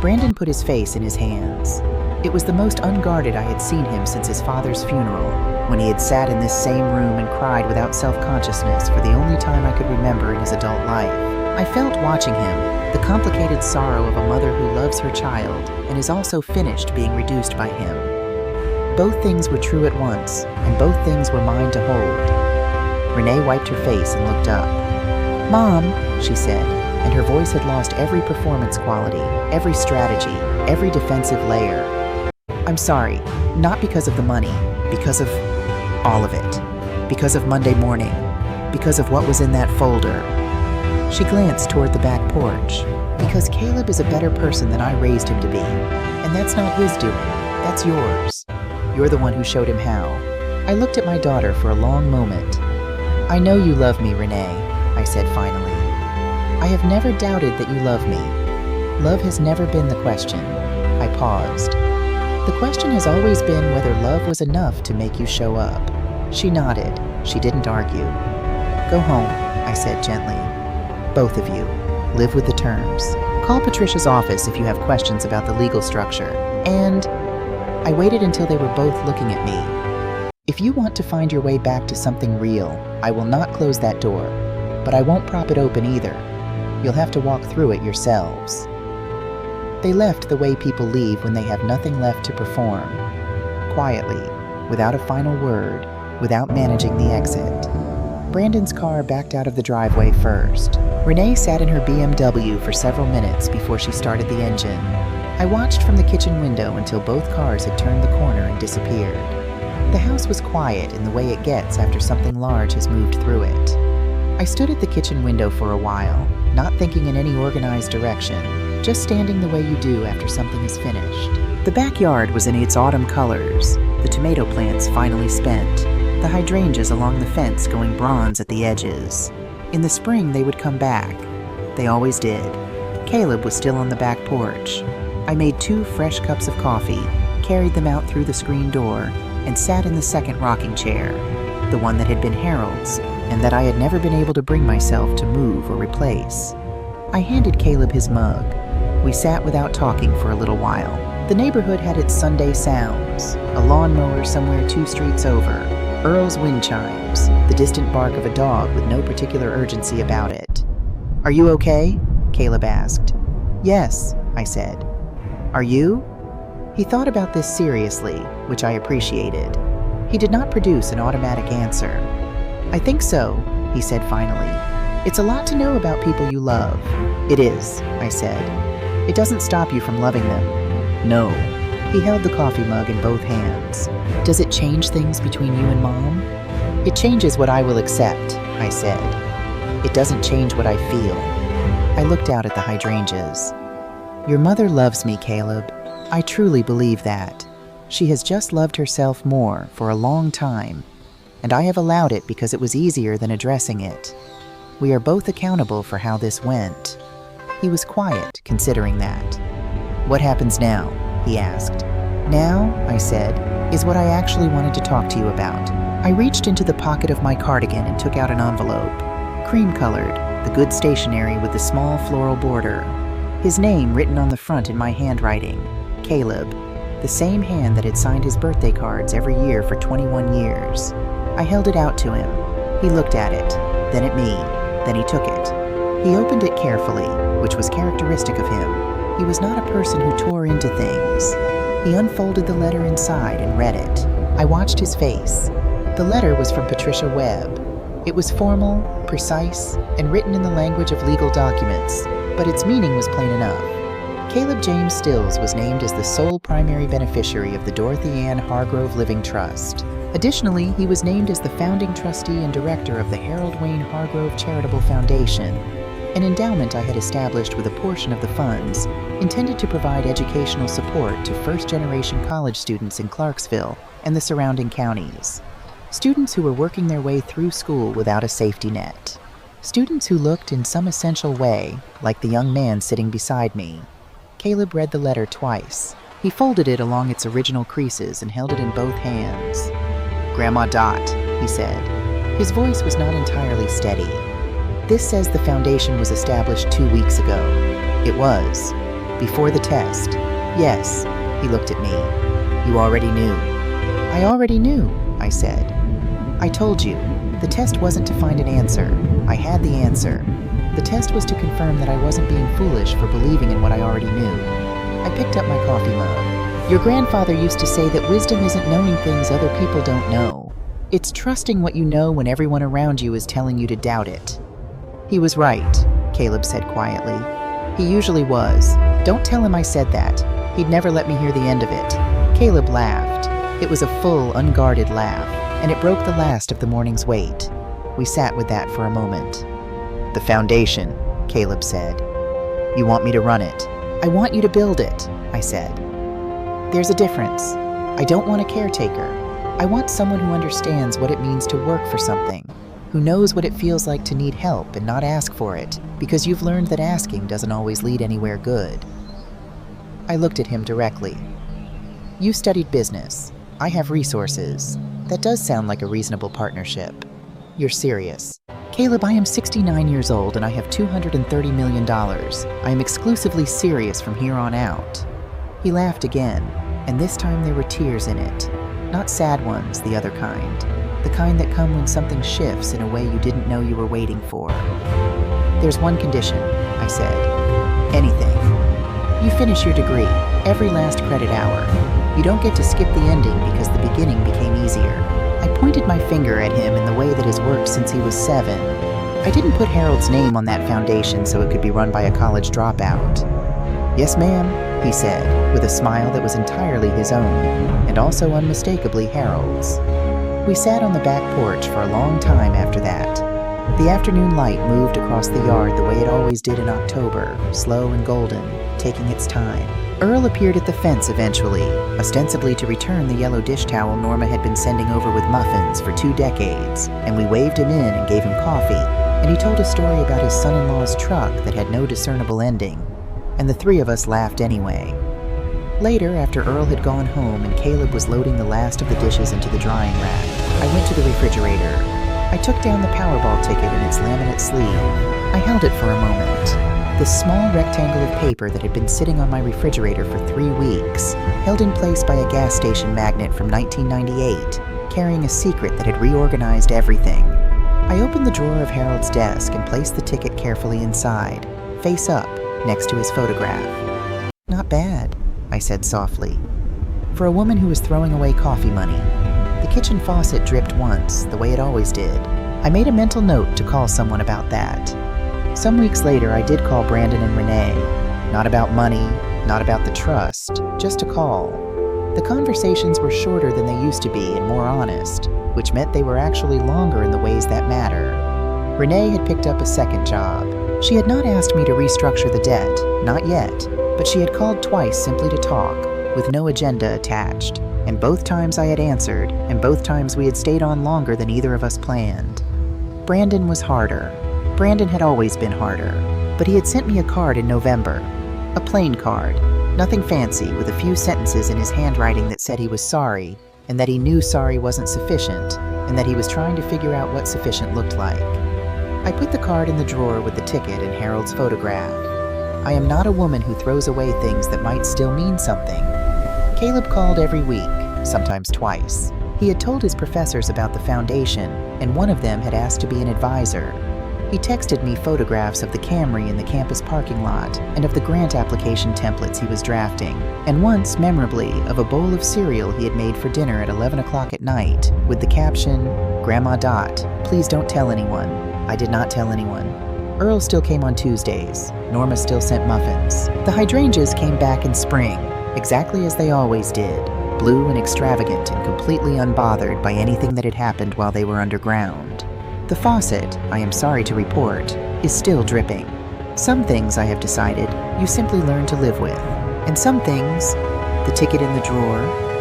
Brandon put his face in his hands. It was the most unguarded I had seen him since his father's funeral, when he had sat in this same room and cried without self-consciousness for the only time I could remember in his adult life. I felt watching him, the complicated sorrow of a mother who loves her child and is also finished being reduced by him. Both things were true at once, and both things were mine to hold. Renee wiped her face and looked up. "Mom," she said, and her voice had lost every performance quality, every strategy, every defensive layer. "I'm sorry, not because of the money, because of all of it. Because of Monday morning, because of what was in that folder." She glanced toward the back porch. "Because Caleb is a better person than I raised him to be, and that's not his doing, that's yours. You're the one who showed him how." I looked at my daughter for a long moment. "I know you love me, Renee," I said finally. "I have never doubted that you love me. Love has never been the question." I paused. "The question has always been whether love was enough to make you show up." She nodded. She didn't argue. "Go home," I said gently. "Both of you. Live with the terms. Call Patricia's office if you have questions about the legal structure. And..." I waited until they were both looking at me. "If you want to find your way back to something real, I will not close that door. But I won't prop it open either. You'll have to walk through it yourselves." They left the way people leave when they have nothing left to perform. Quietly, without a final word, without managing the exit. Brandon's car backed out of the driveway first. Renee sat in her BMW for several minutes before she started the engine. I watched from the kitchen window until both cars had turned the corner and disappeared. The house was quiet in the way it gets after something large has moved through it. I stood at the kitchen window for a while, not thinking in any organized direction, just standing the way you do after something is finished. The backyard was in its autumn colors, the tomato plants finally spent, the hydrangeas along the fence going bronze at the edges. In the spring they would come back. They always did. Caleb was still on the back porch. I made 2 fresh cups of coffee, carried them out through the screen door, and sat in the second rocking chair, the one that had been Harold's, and that I had never been able to bring myself to move or replace. I handed Caleb his mug. We sat without talking for a little while. The neighborhood had its Sunday sounds, a lawnmower somewhere 2 streets over, Earl's wind chimes, the distant bark of a dog with no particular urgency about it. "Are you okay?" Caleb asked. "Yes," I said. "Are you?" He thought about this seriously, which I appreciated. He did not produce an automatic answer. "I think so," he said finally. "It's a lot to know about people you love." "It is," I said. "It doesn't stop you from loving them." "No." He held the coffee mug in both hands. "Does it change things between you and Mom?" "It changes what I will accept," I said. "It doesn't change what I feel." I looked out at the hydrangeas. "Your mother loves me, Caleb. I truly believe that. She has just loved herself more for a long time, and I have allowed it because it was easier than addressing it. We are both accountable for how this went." He was quiet, considering that. "What happens now?" he asked. "Now," I said, "is what I actually wanted to talk to you about." I reached into the pocket of my cardigan and took out an envelope. Cream-colored, the good stationery with the small floral border. His name written on the front in my handwriting, Caleb, the same hand that had signed his birthday cards every year for 21 years. I held it out to him. He looked at it, then at me, then he took it. He opened it carefully, which was characteristic of him. He was not a person who tore into things. He unfolded the letter inside and read it. I watched his face. The letter was from Patricia Webb. It was formal, precise, and written in the language of legal documents, but its meaning was plain enough. Caleb James Stills was named as the sole primary beneficiary of the Dorothy Ann Hargrove Living Trust. Additionally, he was named as the founding trustee and director of the Harold Wayne Hargrove Charitable Foundation, an endowment I had established with a portion of the funds intended to provide educational support to first-generation college students in Clarksville and the surrounding counties. Students who were working their way through school without a safety net. Students who looked in some essential way like the young man sitting beside me. Caleb read the letter twice. He folded it along its original creases and held it in both hands. "Grandma Dot," he said. His voice was not entirely steady. "This says the foundation was established 2 weeks ago." It was. Before the test. "Yes." He looked at me. "You already knew." "I already knew," I said. "I told you. The test wasn't to find an answer. I had the answer. The test was to confirm that I wasn't being foolish for believing in what I already knew." I picked up my coffee mug. "Your grandfather used to say that wisdom isn't knowing things other people don't know. It's trusting what you know when everyone around you is telling you to doubt it." "He was right," Caleb said quietly. "He usually was. Don't tell him I said that. He'd never let me hear the end of it." Caleb laughed. It was a full, unguarded laugh, and it broke the last of the morning's wait. We sat with that for a moment. "The foundation," Caleb said. "You want me to run it?" "I want you to build it," I said. "There's a difference. I don't want a caretaker. I want someone who understands what it means to work for something, who knows what it feels like to need help and not ask for it, because you've learned that asking doesn't always lead anywhere good." I looked at him directly. "You studied business. I have resources. That does sound like a reasonable partnership. You're serious." "Caleb, I am 69 years old and I have $230 million. I am exclusively serious from here on out." He laughed again, and this time there were tears in it. Not sad ones, the other kind. The kind that come when something shifts in a way you didn't know you were waiting for. "There's one condition," I said. "Anything. You finish your degree, every last credit hour. You don't get to skip the ending because the beginning became easier." I pointed my finger at him in the way that has worked since he was 7. I didn't put Harold's name on that foundation so it could be run by a college dropout. "Yes, ma'am," he said, with a smile that was entirely his own, and also unmistakably Harold's. We sat on the back porch for a long time after that. The afternoon light moved across the yard the way it always did in October, slow and golden, taking its time. Earl appeared at the fence eventually, ostensibly to return the yellow dish towel Norma had been sending over with muffins for 2 decades, and we waved him in and gave him coffee, and he told a story about his son-in-law's truck that had no discernible ending, and the 3 of us laughed anyway. Later, after Earl had gone home and Caleb was loading the last of the dishes into the drying rack, I went to the refrigerator. I took down the Powerball ticket in its laminate sleeve. I held it for a moment. This small rectangle of paper that had been sitting on my refrigerator for 3 weeks, held in place by a gas station magnet from 1998, carrying a secret that had reorganized everything. I opened the drawer of Harold's desk and placed the ticket carefully inside, face up, next to his photograph. "Not bad," I said softly. For a woman who was throwing away coffee money. The kitchen faucet dripped once, the way it always did. I made a mental note to call someone about that. Some weeks later, I did call Brandon and Renee. Not about money, not about the trust, just a call. The conversations were shorter than they used to be and more honest, which meant they were actually longer in the ways that matter. Renee had picked up a second job. She had not asked me to restructure the debt, not yet, but she had called twice simply to talk, with no agenda attached. And both times I had answered, and both times we had stayed on longer than either of us planned. Brandon was harder. Brandon had always been harder, but he had sent me a card in November. A plain card, nothing fancy, with a few sentences in his handwriting that said he was sorry, and that he knew sorry wasn't sufficient, and that he was trying to figure out what sufficient looked like. I put the card in the drawer with the ticket and Harold's photograph. I am not a woman who throws away things that might still mean something. Caleb called every week, sometimes twice. He had told his professors about the foundation, and one of them had asked to be an advisor. He texted me photographs of the Camry in the campus parking lot and of the grant application templates he was drafting, and once, memorably, of a bowl of cereal he had made for dinner at 11 o'clock at night, with the caption, "Grandma Dot, please don't tell anyone." I did not tell anyone. Earl still came on Tuesdays. Norma still sent muffins. The hydrangeas came back in spring, exactly as they always did, blue and extravagant and completely unbothered by anything that had happened while they were underground. The faucet, I am sorry to report, is still dripping. Some things, I have decided, you simply learn to live with. And some things, the ticket in the drawer,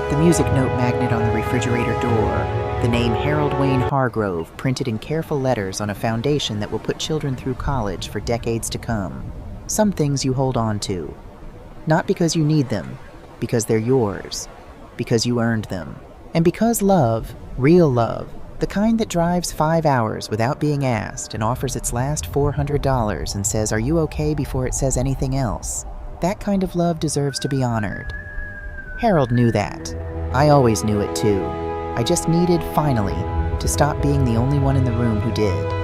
the music note magnet on the refrigerator door, the name Harold Wayne Hargrove printed in careful letters on a foundation that will put children through college for decades to come. Some things you hold on to. Not because you need them, because they're yours, because you earned them. And because love, real love, the kind that drives 5 hours without being asked and offers its last $400 and says, "Are you okay?" before it says anything else, that kind of love deserves to be honored. Harold knew that. I always knew it too. I just needed, finally, to stop being the only one in the room who did.